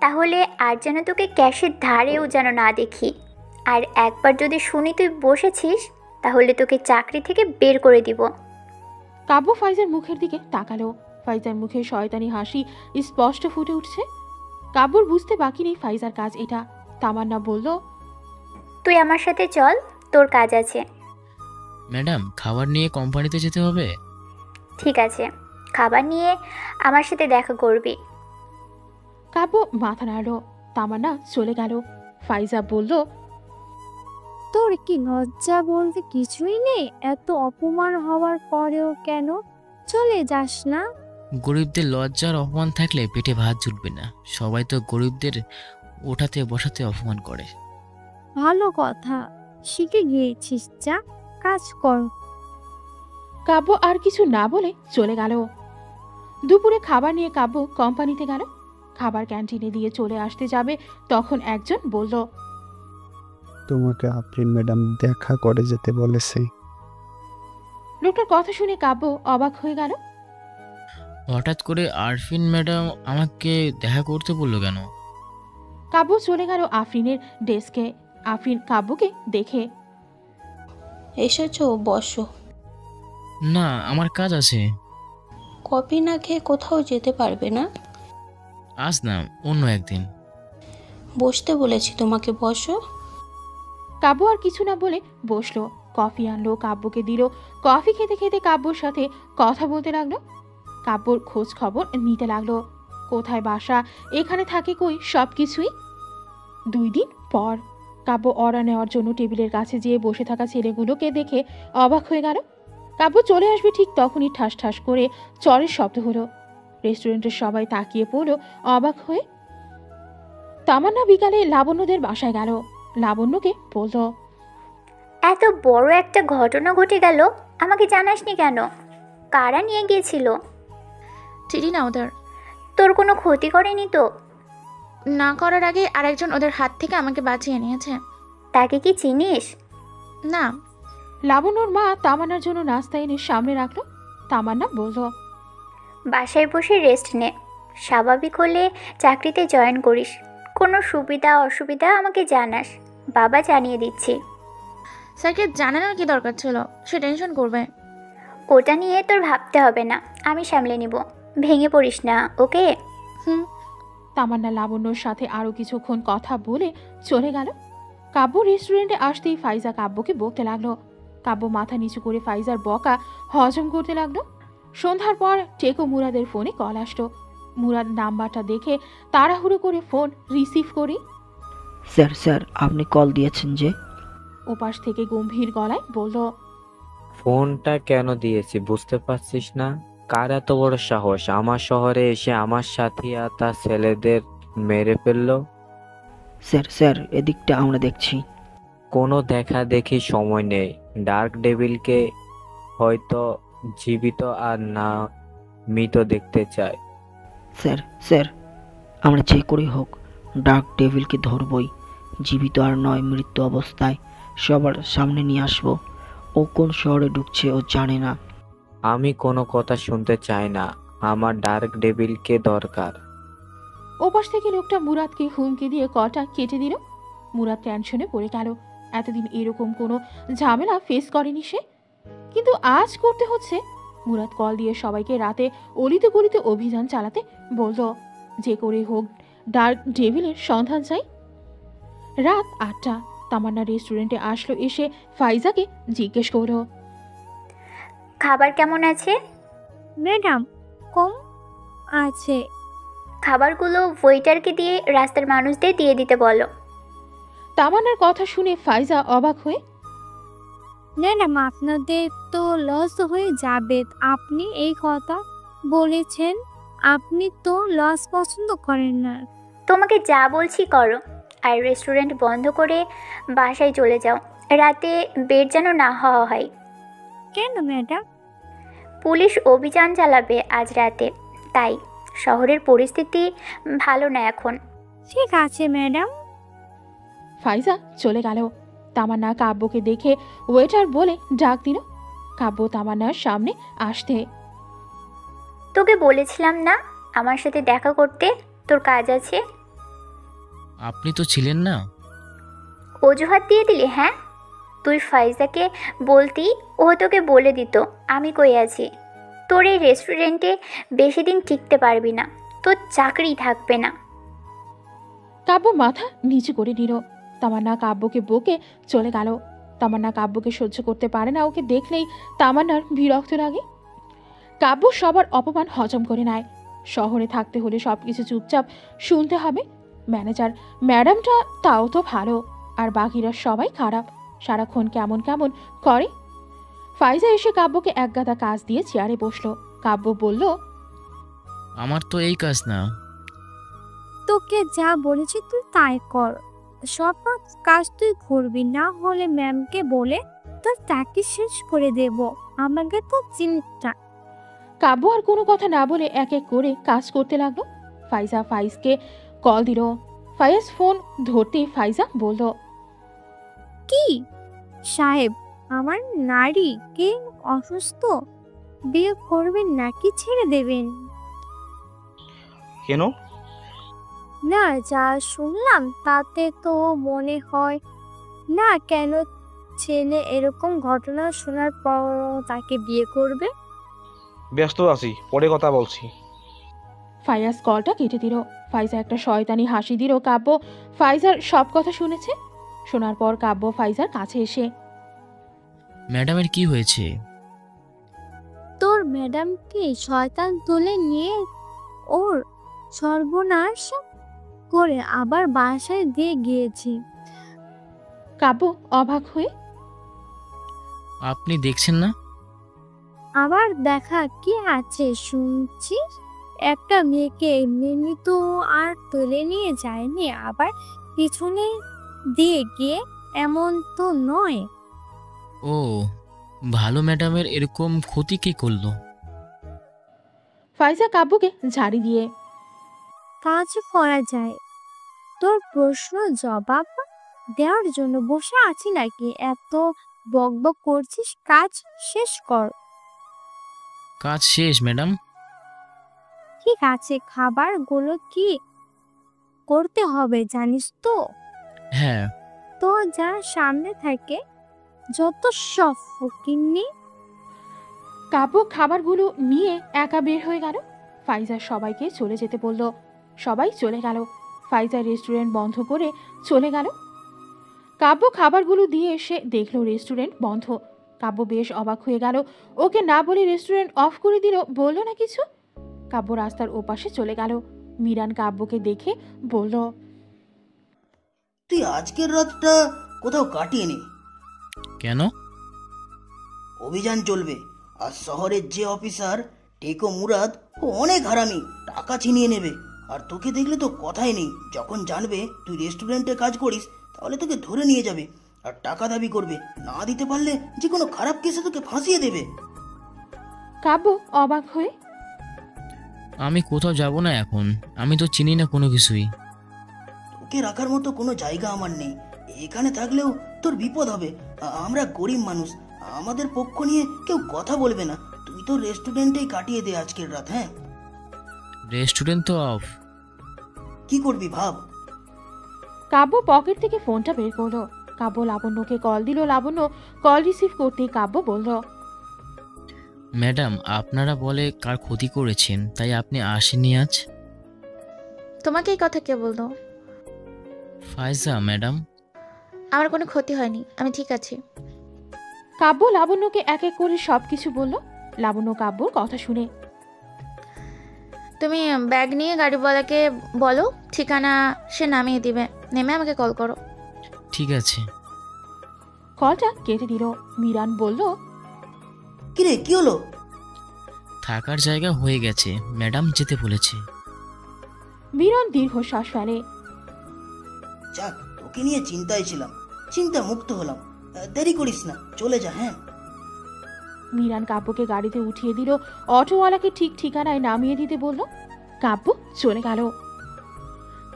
তাহলে আর যেন তোকে ক্যাশের ধারেও যেন না দেখি। আর একবার যদি শুনি তুই বসেছিস তাহলে তোকে চাকরি থেকে বের করে দিব। কাব্য ফাইজার মুখের দিকে তাকালো। ফাইজার মুখে শয়তানি হাসি স্পষ্ট ফুটে উঠছে। কাব্যর বুঝতে বাকি নেই ফাইজার কাজ এটা। তামান্না বলল, তুই আমার সাথে চল, তোর কাজ আছে। ম্যাডাম, খাবার নিয়ে কোম্পানিতে যেতে হবে। ঠিক আছে, খাবার নিয়ে আমার সাথে দেখা করবি। কাব্য মাথা নাড়ল। তামান্না চলে গেল। ফাইজা বলল, তোর কি লজ্জা বলতে কিছুই নেই? এত অপমান হওয়ার পরেও কেন চলে যাস না? গরিবদের লজ্জার অপমান থাকলে পেটে ভাত জুটবে না। সবাই তো গরিবদের ওঠাতে বসাতে অপমান করে। ভালো কথা, শিখে গিয়েছিস, যা কাজ কর। কাব্য আর কিছু না বলে চলে গেল। দুপুরে খাবার নিয়ে কাব্য কোম্পানিতে গেল। খাবার ক্যান্টিনে দিয়ে চলে আসতে যাবে তখন একজন বলল, তোমাকে আফরিন ম্যাডাম দেখা করে যেতে বলেছে। লোকটার কথা শুনে কাব্য অবাক হয়ে গেল। হঠাৎ করে আরফিন ম্যাডাম আমাকে দেখা করতে বললো কেন? কাব্য চলে গেল আফরিনের ডেস্কে। আফরিন কাব্যকে দেখে, এসেছো, বসো। না, আমার কাজ আছে। কফি না খেয়ে কোথাও যেতে পারবে না। আজ না, অন্য একদিন। বসতে বলেছি তোমাকে, বসো। কাব্য আর কিছু না বলে বসলো। কফি আনলো, কাব্যকে দিল। কফি খেতে খেতে কাব্যর সাথে কথা বলতে লাগলো। কাব্যর খোঁজ খবর নিতে লাগলো। কোথায় বাসা, এখানে থাকে কই, সব কিছুই। 2 দিন পর কাব্য অর্ডার নেওয়ার জন্য টেবিলের কাছে যেয়ে বসে থাকা ছেলেগুলোকে দেখে অবাক হয়ে গেল। কাব্য চলে আসবে ঠিক তখনই ঠাস ঠাস করে চরের শব্দ হলো। রেস্টুরেন্টের সবাই তাকিয়ে পড়ল অবাক হয়ে। তামান্না বিকালে লাবণ্যদের বাসায় গেল। লাবণ্যকে বলল, এত বড় একটা ঘটনা ঘটে গেল, আমাকে জানাসনি কেন? কারা নিয়ে গিয়েছিল? চিনি না ওদের। তোর কোনো ক্ষতি করেনি তো? না করার আগে আরেকজন ওদের হাত থেকে আমাকে বাঁচিয়ে নিয়েছে। তাকে কি চিনিস? না। লাবণ্যর মা তামান্নার জন্য নাস্তা এনে সামনে রাখলো। তামান্না বলল, বাসায় বসে রেস্ট নে, স্বাভাবিক হলে চাকরিতে জয়েন করিস। কোনো সুবিধা অসুবিধা আমাকে জানাস, বাবা জানিয়ে দিচ্ছি। স্যারকে জানানোর কি দরকার ছিল? সে টেনশন করবে। ওটা নিয়ে তোর ভাবতে হবে না, আমি সামলে নিব। ভেঙে পড়িস না, ওকে? তামান্না লাবণ্যর সাথে আরও কিছুক্ষণ কথা বলে চলে গেল। কাব্য রেস্টুরেন্টে আসতেই ফাইজা কাব্যকে বকতে লাগলো। কাব্য মাথা নিচু করে ফাইজার বকা হজম করতে লাগলো। সন্ধ্যার পর টেকো মুরাদের ফোনে কল আসলো। মুরাদ নাম্বারটা দেখে তাড়াহুড়ো করে ফোন রিসিভ করি। স্যার স্যার আপনি কল দিয়েছেন যে? ওপাশ থেকে গম্ভীর গলায় বলল, ফোনটা কেন দিয়েছি বুঝতে পারছিস না? কার এত বড় সাহস আমার শহরে এসে আমার সাথী আর তার ছেলেদের মেরে ফেললো? স্যার স্যার এদিকটা আমরা দেখছি। কোনো দেখা দেখি সময় নেই। ডার্ক ডেভিলকে হয়তো জীবিত আর না মৃত দেখতে চায়। স্যার স্যার আমরা যে করেই হোক ডার্ক ডেভিলকে ধরবই, জীবিত আর নয় মৃত্যু অবস্থায় সবার সামনে নিয়ে আসবো। ও কোন শহরে ঢুকছে ও জানে না। আমি কোনো কথা শুনতে চাই না, আমার ডার্ক ডেভিলকে দরকার। ওপাশ থেকে লোকটা মুরাদকে হুমকি দিয়ে কলটা কেটে দিল। মুরাদ টেনশনে পড়ে গেল। এতদিন এরকম কোনো ঝামেলা ফেস করেনি সে, কিন্তু আজ করতে হচ্ছে। মুরাদ কল দিয়ে সবাইকে রাতে অলিতে গলিতে অভিযান চালাতে বলল, যে করে হোক ডার্ক ডেভিলের সন্ধান চাই। রাত 8টা। তামান্না রেস্টুরেন্টে আসলো। এসে ফাইজাকে জিজ্ঞেস করলো, খাবার কেমন আছে? ম্যাডাম কম আছে। খাবারগুলো ওয়েটারকে দিয়ে রাস্তার মানুষদের দিয়ে দিতে বলো। তামান্নার কথা শুনে ফাইজা অবাক হয়ে, ম্যাডাম আপনাদের তো লস হয়ে যাবে। আপনি এই কথা বলেছেন, আপনি তো লস পছন্দ করেন না। তোমাকে যা বলছি করো, আর রেস্টুরেন্ট বন্ধ করে বাসায় চলে যাও। রাতে বের যেন না হওয়া হয়। কেন ম্যাডাম? পুলিশ অভিযান চালাবে আজ রাতে, তাই শহরের পরিস্থিতি ভালো না এখন। ঠিক আছে ম্যাডাম। ফাইজা চলে গেল। তামান্না কাব্যকে দেখে ওয়েটার বলে ডাক দিল। কাব্য তামান্নার সামনে আসতে, তোকে বলেছিলাম না আমার সাথে দেখা করতে, তোর কাজ আছে। আপনি তো ছিলেন না। অজুহাত দিয়ে দিলি? হ্যাঁ, তুই ফাইজাকে বলতি, ও তোকে বলে দিত আমি কই আছি। তোর এই রেস্টুরেন্টে বেশি দিন টিকতে পারবি না, তোর চাকরি থাকবে না। কাব্য মাথা নিচু করে নিল। তামান্না কাব্যকে বকে চলে গেল। তামান্না কাব্যকে সহ্য করতে পারে না। ওকে দেখলেই তামান্নার বিরক্ত লাগে। কাব্য সবার অপমান হজম করে নেয়। শহরে থাকতে হলে সবকিছু চুপচাপ শুনতে হবে। ম্যানেজার ম্যাডামটা তাও তো ভালো, আর বাকিরা সবাই খারাপ, সারাক্ষণ কেমন কেমন করে। ফাইজা এসে কাব্যকে একগাদা কাজ দিয়ে চেয়ারে বসলো। কাব্য বলল, আমার তো এই কাজ না। তোকে যা বলেছি তুই তাই কর। সব কাজ তুই করবি, না হলে ম্যামকে বলে তোর চাকরি শেষ করে দেব। আমাকে তো চিন্তা। কাব্য আর কোনো কথা না বলে এক এক করে কাজ করতে লাগলো। ফাইজা ফাইজকে কল দিল। ফাইজ ফোন ধরতে ফাইজা বলল, কি সাহেব, আমার নারী কে অসুস্থ, বিয়ে করবেন নাকি ছেড়ে দেবেন? কেন? না, যা শুনলাম তাতে তো মনে হয় না কেন ছেলে এরকম ঘটনা শোনার পর তাকে বিয়ে করবে। ব্যস্ত আছি, পরে কথা বলছি। ফাইয়াজ কলটা কেটে দিল। ফাইজা একটা শয়তানি হাসি দিল। কাব্য ফাইজার সব কথা শুনেছে। শোনার পর কাব্য ফাইজার কাছে এসে, ম্যাডামের কি হয়েছে? তোর ম্যাডামকে শয়তান তুলে নিয়ে ওর সর্বনাশ করে আবার বাসায় দিয়ে গিয়েছি। কাব্য অবাক হয়ে, আপনি দেখছেন না? আবার দেখা কি আছে? শুনছি একটা মেয়েকে এমনি তো আর তুলে নিয়ে যায়নি, আবার পিছনে দিয়ে গিয়ে, এমন তো নয়। ও, ভালো ম্যাডামের এরকম ক্ষতি কে করলো? ফাইজা কাব্যকে ঝাড়ি দিয়ে, কাজ করা যায়। তোর প্রশ্ন জবাব দেওয়ার জন্য বসে আছি নাকি? এত বকবক করছিস, কাজ শেষ কর। কাজ শেষ ম্যাডাম। ঠিক আছে, খাবারগুলো কি করতে হবে জানিস তো? হ্যাঁ। তো যা সামনে থাকে যত সব ফকিন্নি। কাব্য খাবারগুলো নিয়ে একা বের হয়ে গেল। ফাইজা সবাইকে চলে যেতে বলল। সবাই চলে গেল। ফাইজা রেস্টুরেন্ট বন্ধ করে চলে গেল। কাব্য খাবারগুলো দিয়ে এসে দেখলো রেস্টুরেন্ট বন্ধ। কাব্য বেশ অবাক হয়ে গেল। ওকে না বলে রেস্টুরেন্ট অফ করে দিল, বলল না কিছু। কাব্য রাস্তার ওপাশে চলে গেল। মিরান কাব্যকে দেখে বলল, তুই আজকের রাতটা কোথাও কাটিয়ে নে। কেন? অভিযান চলবে, আর শহরের যে অফিসার টেকো মুরাদ, ও অনেক হারামি, টাকা ছিনিয়ে নেবে। আর তোকে দেখলে তো কথাই নেই, যখন জানবে তুই রেস্টুরেন্টে কাজ করিস তাহলে তোকে ধরে নিয়ে যাবে আর টাকা দাবি করবে। না দিতে পারলে যে কোনো খারাপ কেসে তোকে ফাঁসিয়ে দেবে। কাব্য অবাক হয়ে, আমি কোথাও যাব না এখন, আমি তো চিনি না কোনো কিছুই। তোকে রাখার মতো কোনো জায়গা আমার নেই, এখানে থাকলেও তোর বিপদ হবে। আমরা গরিব মানুষ, আমাদের পক্ষ নিয়ে কেউ কথা বলবে না। তুই তো রেস্টুরেন্টেই কাটিয়ে দে আজকের রাত। হ্যাঁ, রেস্টুরেন্ট তো অফ। কি করবি ভাব। কাব্য পকেট থেকে ফোনটা বের করলো। কাব্য লাবণ্যকে কল দিল। লাবণ্য কল রিসিভ করতেই কাব্য বলল, ম্যাডাম, আপনারা বলে কার ক্ষতি করেছেন, তাই আপনি আসেননি আজ? তোমাকে এই কথা কে বললো? ফাইজা ম্যাডাম। আমার কোনো ক্ষতি হয়নি, আমি ঠিক আছি। কাব্য লাবণ্যকে এক এক করে সবকিছু বলল। লাবণ্য কাব্যর কথা শুনে, তুমি ব্যাগ নিয়ে গাড়িওয়ালাকে বলো ঠিকানা সে নামিয়ে দিবে, নেমে আমাকে কল করো। ঠিক আছে। কলটা কেটে দিল। মিরান বলল, কিরে কি হলো? থাকার জায়গা হয়ে গেছে, ম্যাডাম যেতে বলেছে। মিরান দীর্ঘশ্বাস ফেলে। যাক, তোকে নিয়ে চিন্তায় ছিলাম, চিন্তা মুক্ত হলাম। দেরি করিস না, চলে যা। হ্যাঁ। মিরান কাব্যকে গাড়িতে উঠিয়ে দিল। অটোওয়ালাকে ঠিক ঠিকানায় নামিয়ে দিতে বলল। কাব্য চলে গেল।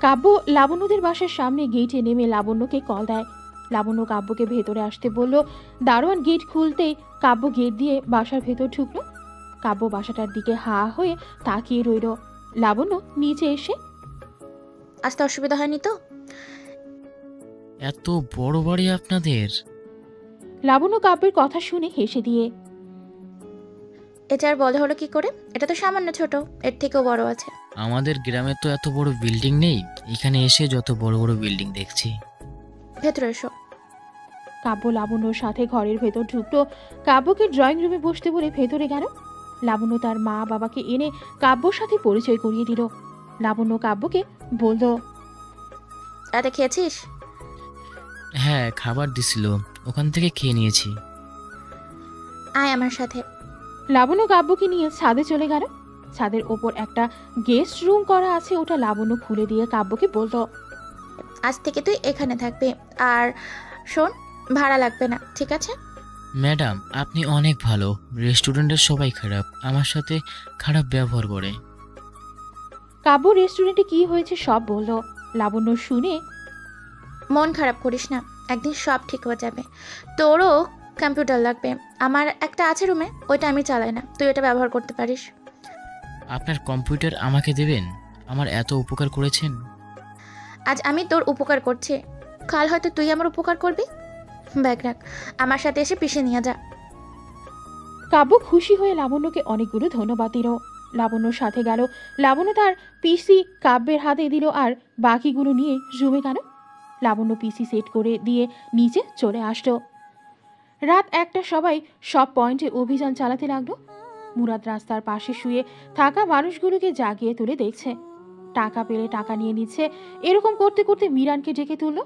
কাব্য লাবণ্যদের বাসার সামনে গেটে নেমে লাবণ্যকে কল দেয়। লাবণ্য কাব্যকে ভেতরে আসতে বলল। দারোয়ান গেট খুলতেই কাব্য গেট দিয়ে বাসার ভেতর ঢুকলো। কাব্য বাসাটার দিকে হা হয়ে তাকিয়ে রইল। লাবণ্য নিচে এসে, আসতে অসুবিধা হয়নি তো? এত বড় বাড়ি আপনাদের? লাবণ্য কাব্যের কথা শুনে হেসে দিয়ে, এটা আর বলা হলো কি করে? এটা তো সামান্য ছোট, এর থেকেও বড় আছে। আমাদের গ্রামে তো এত বড় বিল্ডিং নেই, এখানে এসে যত বড় বড় বিল্ডিং দেখছি। ভেতরে এসো। কাব্য লাবণ্যর সাথে ঘরের ভেতর ঢুকলো। কাব্যকে ড্রয়িং রুমে বসতে বলে ভেতরে গেল। লাবণ্য তার মা বাবাকে এনে কাব্যর সাথে পরিচয় করিয়ে দিল। লাবণ্য কাব্যকে বলল, রাতে খেয়েছিস? হ্যাঁ, খাবার দিছিল, ওখান থেকে খেয়ে নিয়েছি। আয় আমার সাথে। লাবণ্য কাব্যকে নিয়ে ছাদে চলে গেল। ছাদের ওপর একটা গেস্ট রুম করা আছে, ওটা লাবণ্য খুলে দিয়ে কাব্যকে বলল, আজ থেকে তুই এখানে থাকবি। আর শোন, ভাড়া লাগবে না, ঠিক আছে? ম্যাডাম, আপনি অনেক ভালো। রেস্টুরেন্টের সবাই খারাপ, আমার সাথে খারাপ ব্যবহার করে। কাব্য রেস্টুরেন্টে কি হয়েছে সব বলল। লাবণ্য শুনে, মন খারাপ করিস না, একদিন সব ঠিক হয়ে যাবে। তোরও কম্পিউটার লাগবে, আমার একটা আছে রুমে, ওইটা আমি চালাই না, তুই ওটা ব্যবহার করতে পারিস। আপনার কম্পিউটার আমাকে দেবেন? আমার এত উপকার করেছেন। আজ আমি তোর উপকার করছি, কাল হয়তো তুই আমার উপকার করবি। ব্যাগ রাখ, আমার সাথে এসে পিষে নিয়ে যা। কাব্য খুশি হয়ে লাবণ্যকে অনেকগুলো ধন্যবাদ দিল। লাবণ্যর সাথে গেল। লাবণ্য তার পিসি কাব্যের হাতে দিল আর বাকিগুলো নিয়ে রুমে গেল। লাবণ্য পিসি সেট করে দিয়ে নিচে চলে আসলো। রাত 1টা সবাই সব পয়েন্টে অভিযান চালাতে লাগলো। মুরাদ রাস্তার পাশে শুয়ে থাকা মানুষগুলোকে জাগিয়ে তুলে দেখছে। টাকা পেলে টাকা নিয়ে নিচ্ছে। এরকম করতে করতে মিরানকে ডেকে তুললো।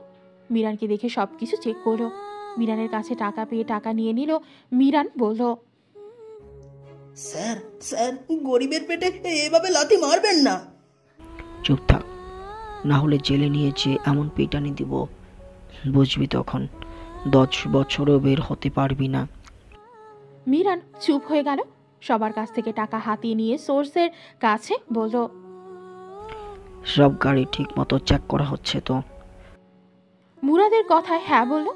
মিরানকে দেখে সবকিছু চেক করলো। মিরানের কাছে টাকা পেয়ে টাকা নিয়ে নিল। মিরান বলল, স্যার স্যার, গরিবের পেটে এভাবে লাথি মারবেন না। চুপ থাক, না হলে জেলে নিয়ে যে এমন পিটানি দিব বুঝবি তখন 10 বছরও বের হতে পারবি না। মিরান চুপ হয়ে গেল। সবার কাছ থেকে টাকা হাতিয়ে নিয়ে সোর্সের কাছে বলল, সব গাড়ি ঠিক মতো চেক করা হচ্ছে তো? মুরাদের কথায় হ্যাঁ বলল।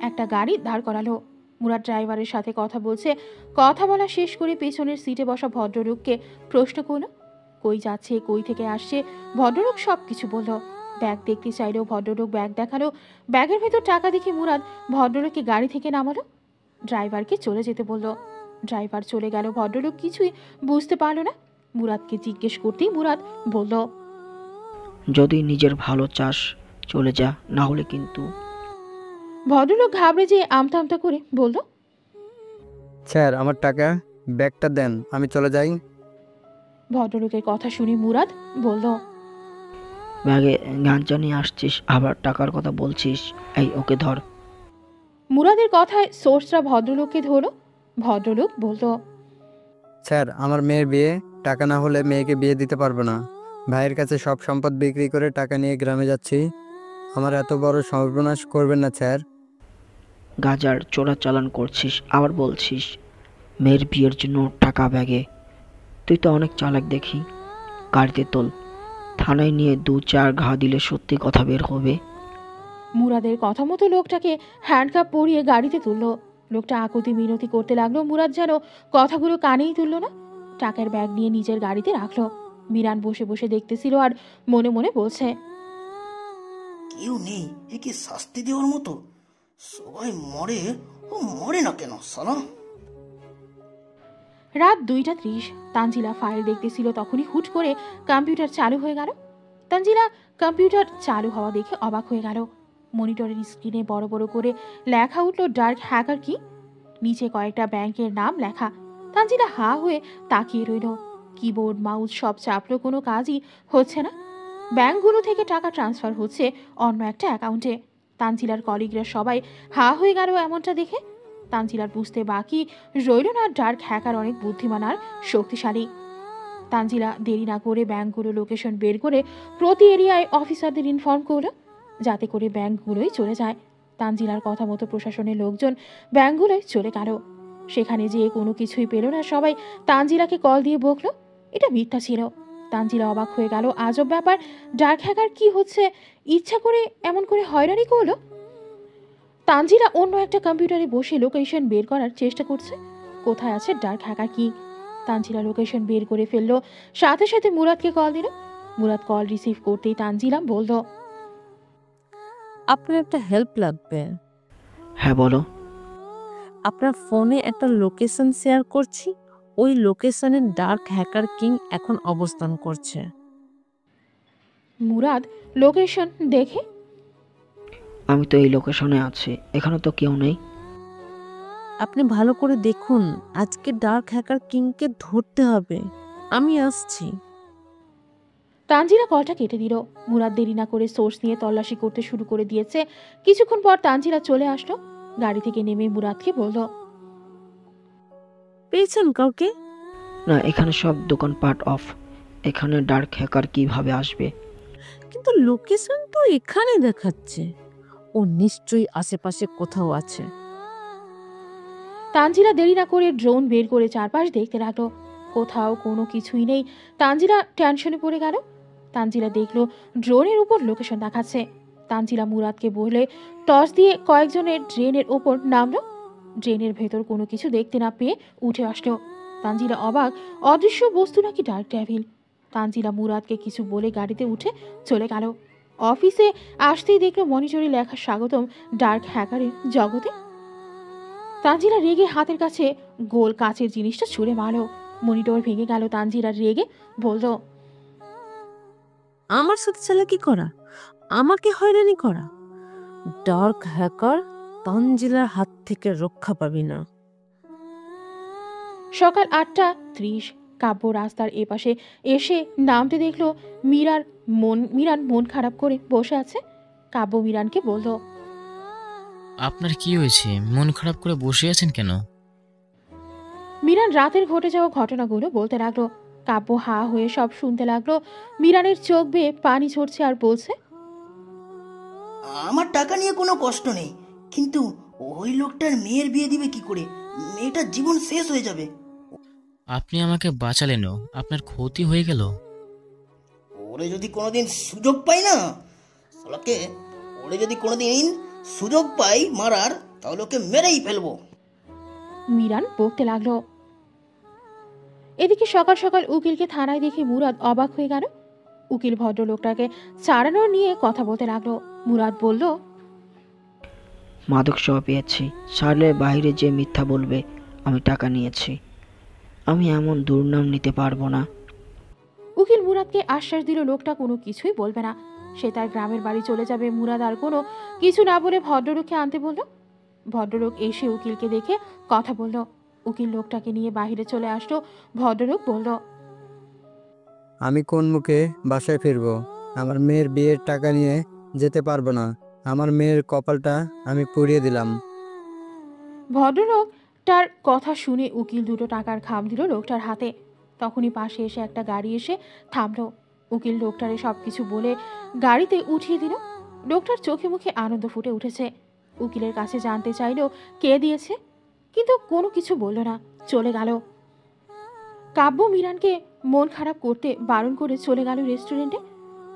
একটা গাড়ি দাঁড় করালো। মুরাদ ড্রাইভারের সাথে কথা বলছে। কথা বলা শেষ করে পেছনের সিটে বসা ভদ্রলোককে প্রশ্ন করলো, কই যাচ্ছে, কই থেকে আসছে। ভদ্রলোক সব কিছু বলল। ব্যাগ দেখতে চাইলেও ভদ্রলোক ব্যাগ দেখালো। ব্যাগের ভেতর টাকা দেখে মুরাদ ভদ্রলোককে গাড়ি থেকে নামালো। ড্রাইভারকে চলে যেতে বলল। ড্রাইভার চলে গেল। ভদ্রলোক কিছুই বুঝতে পারল না। মুরাদকে জিজ্ঞেস করতেই মুরাদ বলল, যদি নিজের ভালো চাস চলে যা, না হলে কিন্তু। ভদ্রলোক ঘাবড়ে যেয়ে আমতা আমতা করে বলল, স্যার আমার টাকা ব্যাগটা দেন, আমি চলে যাই। ভদ্রলোকের কথা শুনে মুরাদ বলল, ব্যাগে গাঞ্জা নিয়ে আসছিস, আবার টাকার কথা বলছিস। এই ওকে ধর। মুরাদের কথায় সোর্সরা ভদ্রলোককে ধরল। ভদ্রলোক বলল, স্যার আমার মেয়ের বিয়ে, টাকা না হলে মেয়েকে বিয়ে দিতে পারবো না। ভাইয়ের কাছে সব সম্পদ বিক্রি করে টাকা নিয়ে গ্রামে যাচ্ছি। আমার এত বড় সর্বনাশ করবেন না স্যার। গাজার চোরাচালান করছিস, আবার বলছিস মেয়ের বিয়ের জন্য টাকা ব্যাগে। তুই তো অনেক চালাক দেখি। গাড়িতে তোল, থানায় নিয়ে 2-4 ঘা দিলে সত্যি কথা বের হবে। মুরাদের কথা মতো লোকটাকে হ্যান্ডকাপ পরিয়ে গাড়িতে তুলল। লোকটা আকুতি মিনতি করতে লাগলো। মুরাদ যেন কথাগুলো কানেই তুলল না। টাকার ব্যাগ নিয়ে নিজের গাড়িতে রাখলো। মিরান বসে বসে দেখতেছিল আর মনে মনে বলছে, কেউ নেই একে শাস্তি দেওয়ার মতো। সবাই মরে, ও মরে না কেন সালা। রাত 2:30। তানজিলা ফাইল দেখতেছিল, তখনই হুট করে কম্পিউটার চালু হয়ে গেল। তানজিলা কম্পিউটার চালু হওয়া দেখে অবাক হয়ে গেল। মনিটরের স্ক্রিনে বড় বড় করে লেখা উঠল ডার্ক হ্যাকার কি। নিচে কয়েকটা ব্যাংকের নাম লেখা। তানজিলা হা হয়ে তাকিয়ে রইল। কিবোর্ড মাউস সব চাপলো, কোনো কাজই হচ্ছে না। ব্যাংকগুলো থেকে টাকা ট্রান্সফার হচ্ছে অন্য একটা অ্যাকাউন্টে। তানজিলার কলিগরা সবাই হা হয়ে গেল এমনটা দেখে। তানজিলার বুঝতে বাকি রইল না ডার্ক হ্যাকার অনেক বুদ্ধিমান আর শক্তিশালী। তানজিলা দেরি না করে ব্যাংকগুলো লোকেশন বের করে প্রতি এরিয়ায় অফিসারদের ইনফর্ম করলো, যাতে করে ব্যাংকগুলোই চলে যায়। তানজিলার কথা মতো প্রশাসনের লোকজন ব্যাংকগুলোয় চলে গেল। সেখানে যেয়ে কোনো কিছুই পেল না। সবাই তানজিলাকে কল দিয়ে বকলো, এটা মিথ্যা ছিল। তানজিলা অবাক হয়ে গেল। আজব ব্যাপার, ডার্ক হ্যাকার কি হচ্ছে, ইচ্ছা করে এমন করে হয়রানি করলো। তানজিলা অন্য একটা কম্পিউটারে বসে লোকেশন বের করার চেষ্টা করছে, কোথায় আছে ডার্ক হ্যাকার কি। তানজিলা লোকেশন বের করে ফেললো। সাথে সাথে মুরাদকে কল দিল। মুরাদ কল রিসিভ করতেই তানজিলা বলল, আপনার একটা হেল্প লাগবে। হ্যাঁ বলো। আপনার ফোনে একটা লোকেশন শেয়ার করছি, ওই লোকেশনে ডার্ক হ্যাকার কিং এখন অবস্থান করছে। মুরাদ লোকেশন দেখে, আমি তো এই লোকেশনে আছি, এখানে তো কেউ নেই। আপনি ভালো করে দেখুন, আজকে ডার্ক হ্যাকার কিংকে ধরতে হবে। আমি আসছি। তানজিলা কলটা কেটে দিল। মুরাদ দেরি না করে সোর্স নিয়ে তল্লাশি করতে শুরু করে দিয়েছে। কিছুক্ষণ পর তানজিলা চলে আসলো। গাড়ি থেকে নেমে মুরাদকে বলল, পেয়েছেন কাউকে? না, এখানে সব দোকানপাট অফ। এখানে ডার্ক হ্যাকার কিভাবে আসবে? কিন্তু লোকেশন তো এখানে দেখাচ্ছে, ও নিশ্চয়ই আশেপাশে কোথাও আছে। তানজিলা দেরি না করে ড্রোন বের করে চারপাশ দেখতে লাগলো। কোথাও কোনো কিছুই নেই। তানজিলা টেনশনে পড়ে গেল। তানজিলা দেখলো ড্রোনের উপর লোকেশন দেখাচ্ছে। তানজিলা মুরাদকে বলে টর্চ দিয়ে কয়েকজনের ড্রেনের ওপর নামলো। ড্রেনের ভেতর কোনো কিছু দেখতে না পেয়ে উঠে আসলো। তানজিলা অবাক, অদৃশ্য বস্তু নাকি ডার্ক ডেভিল। তানজিলা মুরাদকে কিছু বলে গাড়িতে উঠে চলে গেল। অফিসে আসতেই দেখলো মনিটরে লেখা স্বাগতম ডার্ক হ্যাকারের জগতে। তানজিলা রেগে হাতের কাছে গোল কাচের জিনিসটা ছুঁড়ে মারল। মনিটর ভেঙে গেল। তানজিলা রেগে বলল, আমার সাথে চালাকি করা, আমাকে হয়রানি করা। ডার্ক হ্যাকার, তানজিলার হাত থেকে রক্ষা পাবি না। সকাল 8:30। কাব্য রাস্তার এপাশে এসে নামতে দেখলো মিরান মন খারাপ করে বসে আছে। কাব্য মিরানকে বলল, আপনার কি হয়েছে, মন খারাপ করে বসে আছেন কেন? মিরান রাতের ঘটে যাওয়া ঘটনাগুলো বলতে লাগলো। কাব্য হা হয়ে সব শুনতে লাগলো। মিরানের চোখ বেয়ে পানি ঝরছে আর বলছে, আমার টাকা নিয়ে কোনো কষ্ট নেই, কিন্তু ওই লোকটার মেয়ের বিয়ে দিবে কি করে? মেয়েটার জীবন শেষ হয়ে যাবে। আপনি আমাকে বাঁচালেনও, আপনার ক্ষতি হয়ে গেল। ওরে যদি কোনোদিন সুযোগ পাই না শালাকে, ওরে যদি কোনোদিন সুযোগ পাই মারার, তাহলে ওকে মেরেই ফেলবো। মিরান বকতে লাগলো। এদিকে সকাল সকাল উকিলকে থানায় দেখে মুরাদ অবাক হয়ে গেল। উকিল ভদ্রলোকটাকে ছাড়ানোর নিয়ে কথা বলতে লাগলো। মুরাদ বলল, মাদক সহ পেয়েছি, ছাড়লে বাইরে যে মিথ্যা বলবে আমি টাকা নিয়েছি। আমি এমন দুর্নাম নিতে পারবো না। উকিল মুরাদকে আশ্বাস দিল লোকটা কোনো কিছুই বলবে না, সে তার গ্রামের বাড়ি চলে যাবে। মুরাদ আর কোনো কিছু না বলে ভদ্রলোককে আনতে বলল। ভদ্রলোক এসে উকিলকে দেখে কথা বলল। উকিল লোকটাকে নিয়ে বাইরে চলে আসলো। ভদ্রলোক বলল, আমি কোন মুখে বাসায় ফিরবো? আমার মেয়ের বিয়ের টাকা নিয়ে যেতে পারবো না। আমার মেয়ের কপালটা আমি পুড়িয়ে দিলাম। ভদ্রলোক তার কথা শুনে উকিল দুটো টাকার খাম দিল লোকটার হাতে। তখনই পাশে এসে একটা গাড়ি এসে থামলো। উকিল লোকটারে সব কিছু বলে গাড়িতে উঠিয়ে দিল। লোকটার চোখে মুখে আনন্দ ফুটে উঠেছে। উকিলের কাছে জানতে চাইল কে দিয়েছে, কিন্তু কোনো কিছু বলল না, চলে গেল। কাব্য মিরানকে মন খারাপ করতে বারণ করে চলে গেল রেস্টুরেন্টে।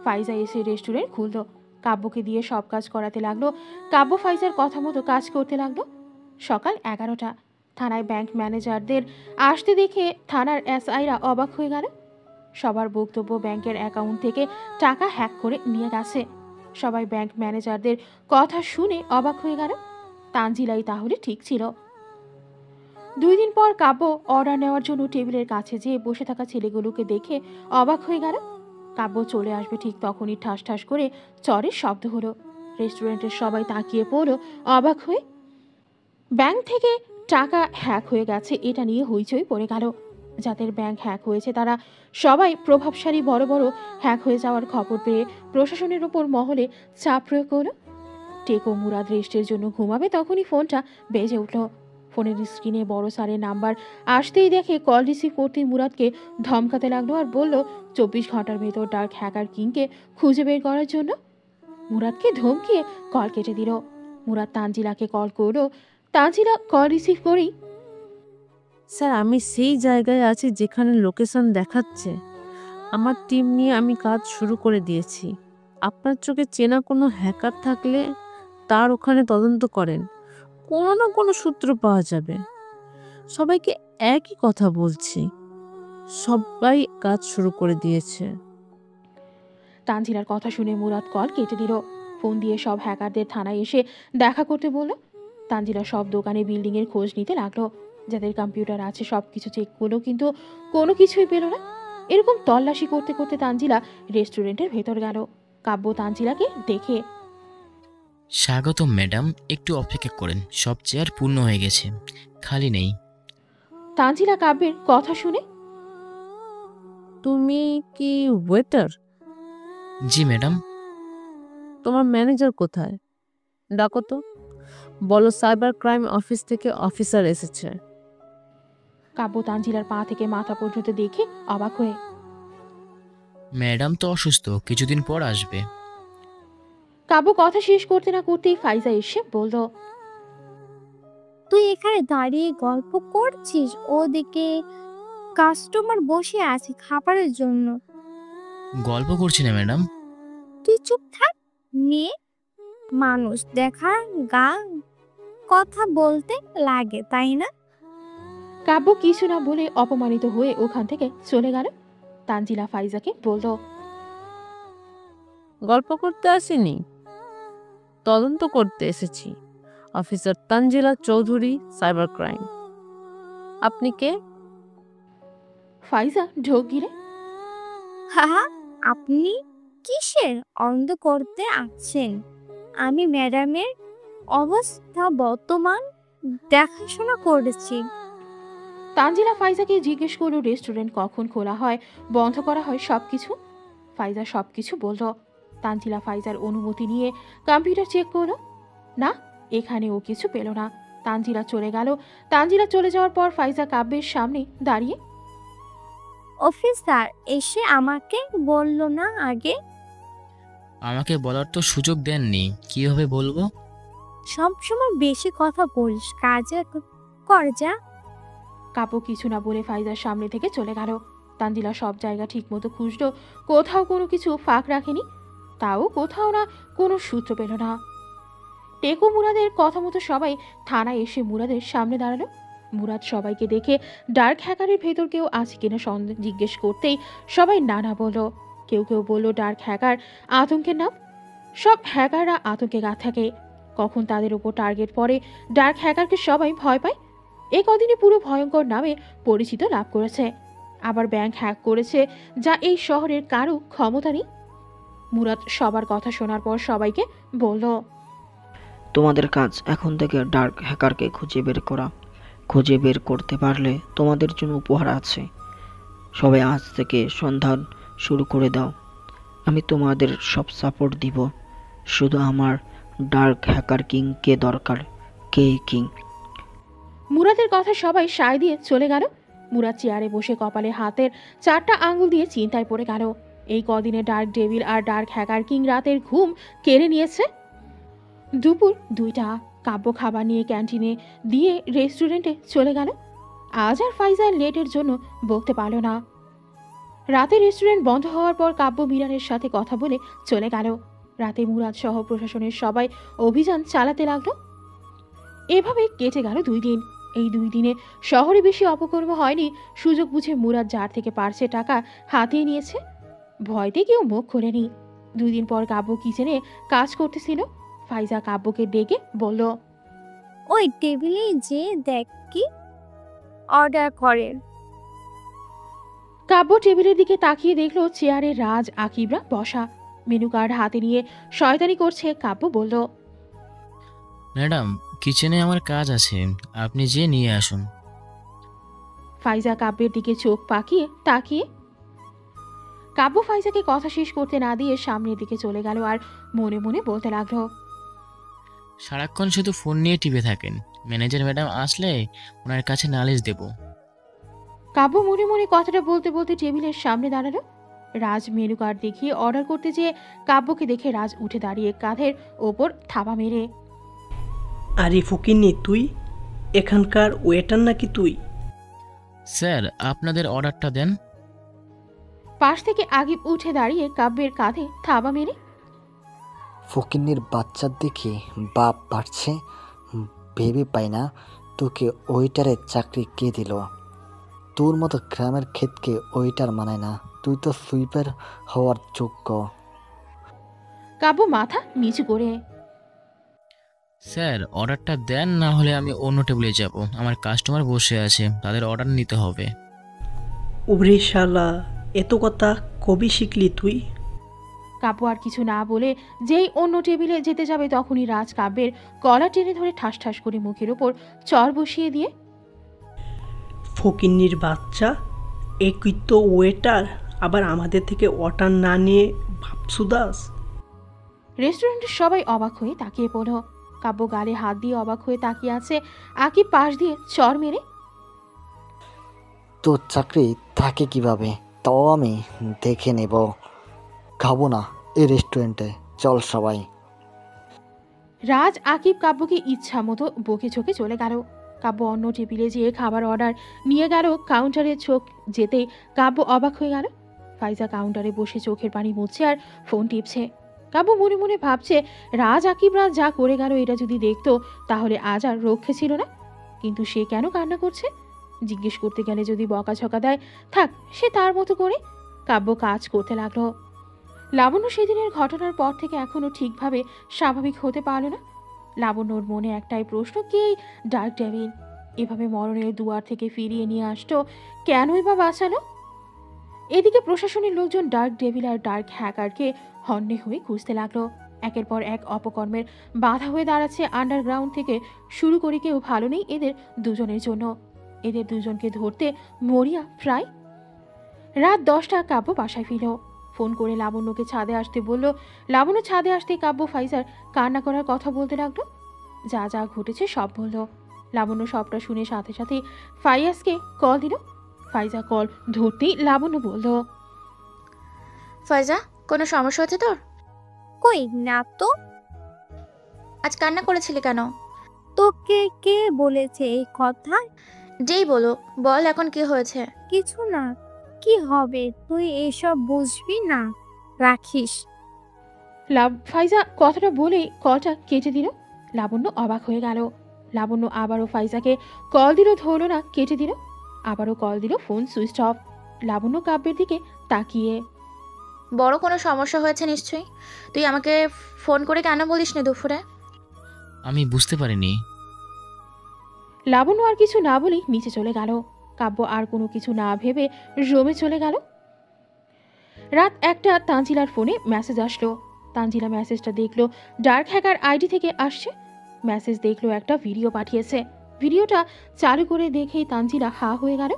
ফাইজা এসে রেস্টুরেন্ট খুলল। কাব্যকে দিয়ে সব কাজ করাতে লাগলো। কাব্য ফাইজার কথা মতো কাজ করতে লাগলো। সকাল 11টা। থানায় ব্যাংক ম্যানেজারদের আসতে দেখে থানার এসআইরা অবাক হয়ে গেল। সবার বক্তব্য ব্যাংকের অ্যাকাউন্ট থেকে টাকা হ্যাক করে নিয়ে গেছে। সবাই ব্যাংক ম্যানেজারদের কথা শুনে অবাক হয়ে গেল। তানজিলাই তাহলে ঠিক ছিল। 2 দিন পর কাব্য অর্ডার নেওয়ার জন্য টেবিলের কাছে যেয়ে বসে থাকা ছেলেগুলোকে দেখে অবাক হয়ে গেল। কাব্য চলে আসবে ঠিক তখনই ঠাস ঠাস করে চরের শব্দ হলো। রেস্টুরেন্টের সবাই তাকিয়ে পড়ল অবাক হয়ে। ব্যাংক থেকে টাকা হ্যাক হয়ে গেছে এটা নিয়ে হইচই পড়ে গেল। যাদের ব্যাংক হ্যাক হয়েছে তারা সবাই প্রভাবশালী বড় বড় হ্যাক হয়ে যাওয়ার খবর পেয়ে প্রশাসনের ওপর মহলে চাপ প্রয়োগ করলো। টেকো মুরাদ রেস্টের জন্য ঘুমাবে তখনই ফোনটা বেজে উঠল। ফোনের স্ক্রিনে বড় সারের নাম্বার আসতেই দেখে কল রিসিভ করতে মুরাদকে ধমকাতে লাগলো আর বলল 24 ঘন্টার ভেতর ডার্ক হ্যাকার কিংকে খুঁজে বের করার জন্য। মুরাদকে ধমকিয়ে কল কেটে দিল। মুরাদ তানজিলাকে কল করলো। তানজিলা কল রিসিভ করেই, স্যার আমি সেই জায়গায় আছি যেখানে লোকেশন দেখাচ্ছে। আমার টিম নিয়ে আমি কাজ শুরু করে দিয়েছি। আপনার চোখে চেনা কোনো হ্যাকার থাকলে তার ওখানে তদন্ত করেন, কোনো না কোনো সূত্র পাওয়া যাবে। সবাইকে একই কথা বলছি, সবাই কাজ শুরু করে দিয়েছে। তানজিলার কথা শুনে মুরাদ কল কেটে দিল। ফোন দিয়ে সব হ্যাকারদের থানায় এসে দেখা করতে বলল। তানজিলা সব দোকানে বিল্ডিংয়ের খোঁজ নিতে লাগলো। যাদের কম্পিউটার আছে সব কিছু চেক করলো, কিন্তু কোনো কিছুই পেল না। এরকম তল্লাশি করতে করতে তানজিলা রেস্টুরেন্টের ভেতর গেল। কাব্য তানজিলাকে দেখে, স্বাগতম ম্যাডাম, একটু অপেক্ষা করেন, সব চেয়ার পূর্ণ হয়ে গেছে, খালি নেই। তানজিলা কাব্যের কথা শুনে, তুমি কি ওয়েটার? জি ম্যাডাম। তোমার ম্যানেজার কোথায়? ডাকো তো, বলো সাইবার ক্রাইম অফিস থেকে অফিসার এসেছে। কাব্য তানজিলার পা থেকে মাথা পর্যন্ত দেখে অবাক হয়ে, ম্যাডাম তো অসুস্থ, কিছুদিন পর আসবে। কাব্য কথা শেষ করতে না করতেই ফাইজা এসে বলল, তুই এখানে দাঁড়িয়ে গল্প করছিস, ওদিকে কাস্টমার বসে আছে খাবারের জন্য। গল্প করছি না ম্যাডাম। তুই চুপ থাক। মেয়ে মানুষ দেখা গা কথা বলতে লাগে, তাই না? কাব্য কিছু না বলে অপমানিত হয়ে ওখান থেকে চলে গেল। তানজিলা ফাইজাকে বলল, গল্প করতে আসিনি, তদন্ত করতে এসেছি। Officer Tanzila Chowdhury, cyber crime. আপনি কে? ফাইজা ঢোক গিরে, হ্যাঁ, আপনি কিসের অন্ধ করতে আছেন? আমি ম্যাডামের অবস্থা বর্তমান দেখাশোনা করেছি। তানজিলা ফাইজাকে জিজ্ঞেস করলো রেস্টুরেন্ট কখন খোলা হয়, বন্ধ করা হয় সবকিছু। ফাইজা সবকিছু বলল। তানজিলা ফাইজার অনুমতি নিয়ে কম্পিউটার চেক করলো। না, এখানে ও কিছু পেল না। তানজিলা চলে গেল। তানজিলা চলে যাওয়ার পর ফাইজা কাব্যের সামনে দাঁড়িয়ে, অফিসার এসে আমাকে বলল না আগে? আমাকে বলার তো সুযোগ দেননি, কিভাবে বলবো? সবসময় বেশি কথা বলিস, কাজে কর যা। কাব্য কিছু না বলে ফাইজার সামনে থেকে চলে গেল। তানজিলা সব জায়গা ঠিক মতো খুঁজলো, কোথাও কোনো কিছু ফাঁক রাখেনি। তাও কোথাও না কোনো সূত্র পেল না। টেকো মুরাদের কথা মতো সবাই থানায় এসে মুরাদের সামনে দাঁড়ালো। মুরাদ সবাইকে দেখে ডার্ক হ্যাকারের ভেতর কেউ আছে কিনা সন্দেহ জিজ্ঞেস করতেই সবাই নানা বলল। কেউ কেউ বলল ডার্ক হ্যাকার আতঙ্কের নাম। সব হ্যাকাররা আতঙ্কে গা থাকে। কখন তাদের উপর টার্গেট পড়ে, ডার্ক হ্যাকারকে সবাই ভয় পায়। এ কদিনে পুরো ভয়ঙ্কর নামে পরিচিত লাভ করেছে। আবার ব্যাংক হ্যাক করেছে, যা এই শহরের কারো ক্ষমতা নেই। মুরাদ সবার কথা শোনার পর সবাইকে বলল, তোমাদের কাজ এখন থেকে ডার্ক হ্যাকারকে খুঁজে বের করা। খুঁজে বের করতে পারলে তোমাদের জন্য উপহার আছে। সবাই আজ থেকে সন্ধান শুরু করে দাও। আমি তোমাদের সব সাপোর্ট দিব। শুধু আমার ডার্ক হ্যাকার কিংকে দরকার। কে কিং? মুরাদের কথা সবাই সায় দিয়ে চলে গেল। মুরাদ চেয়ারে বসে কপালে হাতের 4টা আঙুল দিয়ে চিন্তায় পড়ে গেল। এই কদিনে ডার্ক ডেভিল আর ডার্ক হ্যাকার কিং রাতের ঘুম কেড়ে নিয়েছে। দুপুর 2টা, কাব্য খাবার নিয়ে ক্যান্টিনে দিয়ে রেস্টুরেন্টে চলে গেল। আজ আর ফাইজা লেটের জন্য বকতে পারল না। রাতে রেস্টুরেন্ট বন্ধ হওয়ার পর কাব্য মিরানের সাথে কথা বলে চলে গেল। রাতে মুরাদ সহ প্রশাসনের সবাই অভিযান চালাতে লাগলো। এভাবে কেটে গেল 2 দিন। এই 2 দিনে শহরে বেশি অপকর্ম হয়নি। সুযোগ বুঝে মুরাদ যার থেকে পারছে টাকা হাতিয়ে নিয়েছে। ভয়তে কেউ মুখ খোলেনি। 2 দিন পর কাব্য কিচেনে কাজ করতেছিল। ফাইজা কাব্যকে ডেকে বলল, ওই টেবিলে যে দেখ কি অর্ডার করেন। কাব্য টেবিলের দিকে তাকিয়ে দেখলো চেয়ারে রাজ আকিবরা বসা। মেনু কার্ড হাতে নিয়ে শয়তানি করছে। কাব্য বলল, ম্যাডাম, কিচেনে আমার কাজ আছে, আপনি যে নিয়ে আসুন। ফাইজা কাব্যের দিকে চোখ পাকিয়ে তাকিয়ে। কাব্য ফাইজাকে কথা শেষ করতে না দিয়ে সামনের দিকে চলে গেল আর মনে মনে বলতে লাগলো, সারাক্ষণ শুধু ফোন নিয়ে টিপে থাকেন, ম্যানেজার ম্যাডাম আসলে ওনার কাছে নালিশ দেব। কাব্য মনে মনে কথাটা বলতে বলতে টেবিলের সামনে দাঁড়ালো। রাজ মেনু কার্ড দেখিয়ে অর্ডার করতে যেয়ে কাব্যকে দেখে রাজ উঠে দাঁড়িয়ে কাঁধের ওপর থাবা মেরে, আরে ফকিন্নি, তুই এখানকার ওয়েটার নাকি তুই? স্যার, আপনাদের অর্ডারটা দেন। পাশ থেকে আগিব উঠে দাঁড়িয়ে কাব্যের কাঁধে থাবা মেরে, ফকিন্নির বাচ্চার দেখে বাপ বাড়ছে, ভেবে পাই না তোকে ওয়েটারের চাকরি কে দিল। তোর মতো গ্রামের ক্ষেতকে ওয়েটার মানায় না, তুই তো সুইপার হওয়ার যোগ্য। কাব্য মাথা নিচু করে, স্যার অর্ডারটা দেন, না হলে আমি অন্য টেবিলে যাব। আমার কাস্টমার বসে আছে, তাদের অর্ডার নিতে হবে। উবরে শালা, এত কথা কবে শিখলি তুই? কাব্য আর কিছু না বলে যেই অন্য টেবিলে যেতে যাবে তখনই রাজ কাব্যের গলা টেনে ধরে ঠাস ঠাস করে মুখের ওপর চর বসিয়ে দিয়ে, ফকিন্নির বাচ্চা, একই তো ওয়েটার, আবার আমাদের থেকে অর্ডার না নিয়ে ভাবসুদাস। রেস্টুরেন্টের সবাই অবাক হয়ে তাকিয়ে পড়ল। কাব্য গালে হাত দিয়ে অবাক হয়ে তাকিয়ে আছে। আকিব পাশ দিয়ে চর মেরে, তোর চাকরি থাকে কিভাবে তাও আমি দেখে নেব। খাবো না এই রেস্টুরেন্টে, চল সবাই। রাজ আকিব কাব্যকে ইচ্ছা মতো বকে ঝোঁকে চলে গেল। কাব্য অন্য টেবিলে যেয়ে খাবার অর্ডার নিয়ে গেল। কাউন্টারে চোখ যেতেই কাব্য অবাক হয়ে গেল। ফাইজা কাউন্টারে বসে চোখের পানি মুছছে আর ফোন টিপছে। কাব্য মনে মনে ভাবছে, রাজ আকিবরা যা করে গেল এটা যদি দেখতো তাহলে আজ আর রক্ষে ছিল না। কিন্তু সে কেন কান্না করছে? জিজ্ঞেস করতে গেলে যদি বকাঝকা দেয়, থাক, সে তার মতো করে। কাব্য কাজ করতে লাগলো। লাবণ্য সেদিনের ঘটনার পর থেকে এখনো ঠিকভাবে স্বাভাবিক হতে পারল না। লাবণ্যর মনে একটাই প্রশ্ন, কে ডার্ক ডেভিল? এভাবে মরণের দুয়ার থেকে ফিরিয়ে নিয়ে আসতো কেনই বা বাঁচালো? এদিকে প্রশাসনের লোকজন ডার্ক ডেভিল আর ডার্ক হ্যাকারকে হন্যে হয়ে খুঁজতে লাগলো। একের পর এক অপকর্মের বাধা হয়ে দাঁড়াচ্ছে আন্ডারগ্রাউন্ড থেকে শুরু করে কেউ ভালো নেই এদের দুজনের জন্য। এদের দুজনকে ধরতে মরিয়া প্রায়। রাত 10টা কাব্য বাসায় ফিরল। ফোন করে লাবণ্যকে ছাদে আসতে বলল। লাবণ্য ছাদে আসতে কাব্য ফাইজার কান্না করার কথা বলতে লাগলো। যা যা ঘটেছে সব বলল। লাবণ্য সবটা শুনে সাথে সাথে ফাইয়াজকে কল দিল। ফাইজা কল ধরতেই লাবণ্য বলল, ফাইজা, কোনো সমস্যা হচ্ছে তোর? কই না তো। আজ কান্না করেছিলি কেন? তোকে কে বলেছে এই কথা? যেই বলো, বল এখন কি হয়েছে? কিছু না। কি হবে, তুই এসব বুঝবি না, রাখিস। ফাইজা কথাটা বলেই কলটা কেটে দিল। লাবণ্য অবাক হয়ে গেল। লাবণ্য আবারও ফাইজাকে কল দিল, ধরল না, কেটে দিল। আবারও কল দিল, ফোন সুইচ অফ। লাবণ্য কাব্যের দিকে তাকিয়ে, বড় কোনো সমস্যা হয়েছে নিশ্চয়ই। তুই আমাকে ফোন করে কেন বলিস না দুপুরে? আমি বুঝতে পারিনি। লাবণ্য আর কিছু না বলেই নিচে চলে গেল। কাব্য আর কোনো কিছু না ভেবে রুমে চলে গেল। রাত 1টা তানজিলার ফোনে মেসেজ আসলো। তানজিলা মেসেজটা দেখলো ডার্ক হ্যাকার আইডি থেকে আসছে। মেসেজ দেখলো একটা ভিডিও পাঠিয়েছে। ভিডিওটা চালু করে দেখেই তানজিলা হা হয়ে গেল।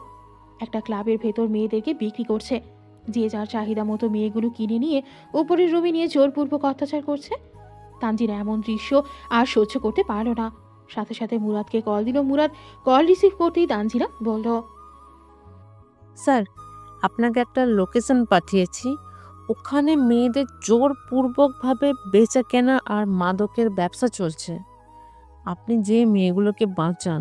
একটা ক্লাবের ভেতর মেয়েদেরকে বিক্রি করছে। যে যার চাহিদা মতো মেয়েগুলো কিনে নিয়ে উপরের রুমে নিয়ে জোরপূর্বক অত্যাচার করছে। তানজিলা এমন দৃশ্য আর সহ্য করতে পারল না। সাথে সাথে মুরাদকে কল দিল। মুরাদ কল রিসিভ করতেই তানজিলা বলল, স্যার, আপনাকে একটা লোকেশন পাঠিয়েছি। ওখানে মেয়েদের জোরপূর্বকভাবে বেচা কেনা আর মাদকের ব্যবসা চলছে। আপনি যে মেয়েগুলোকে বাঁচান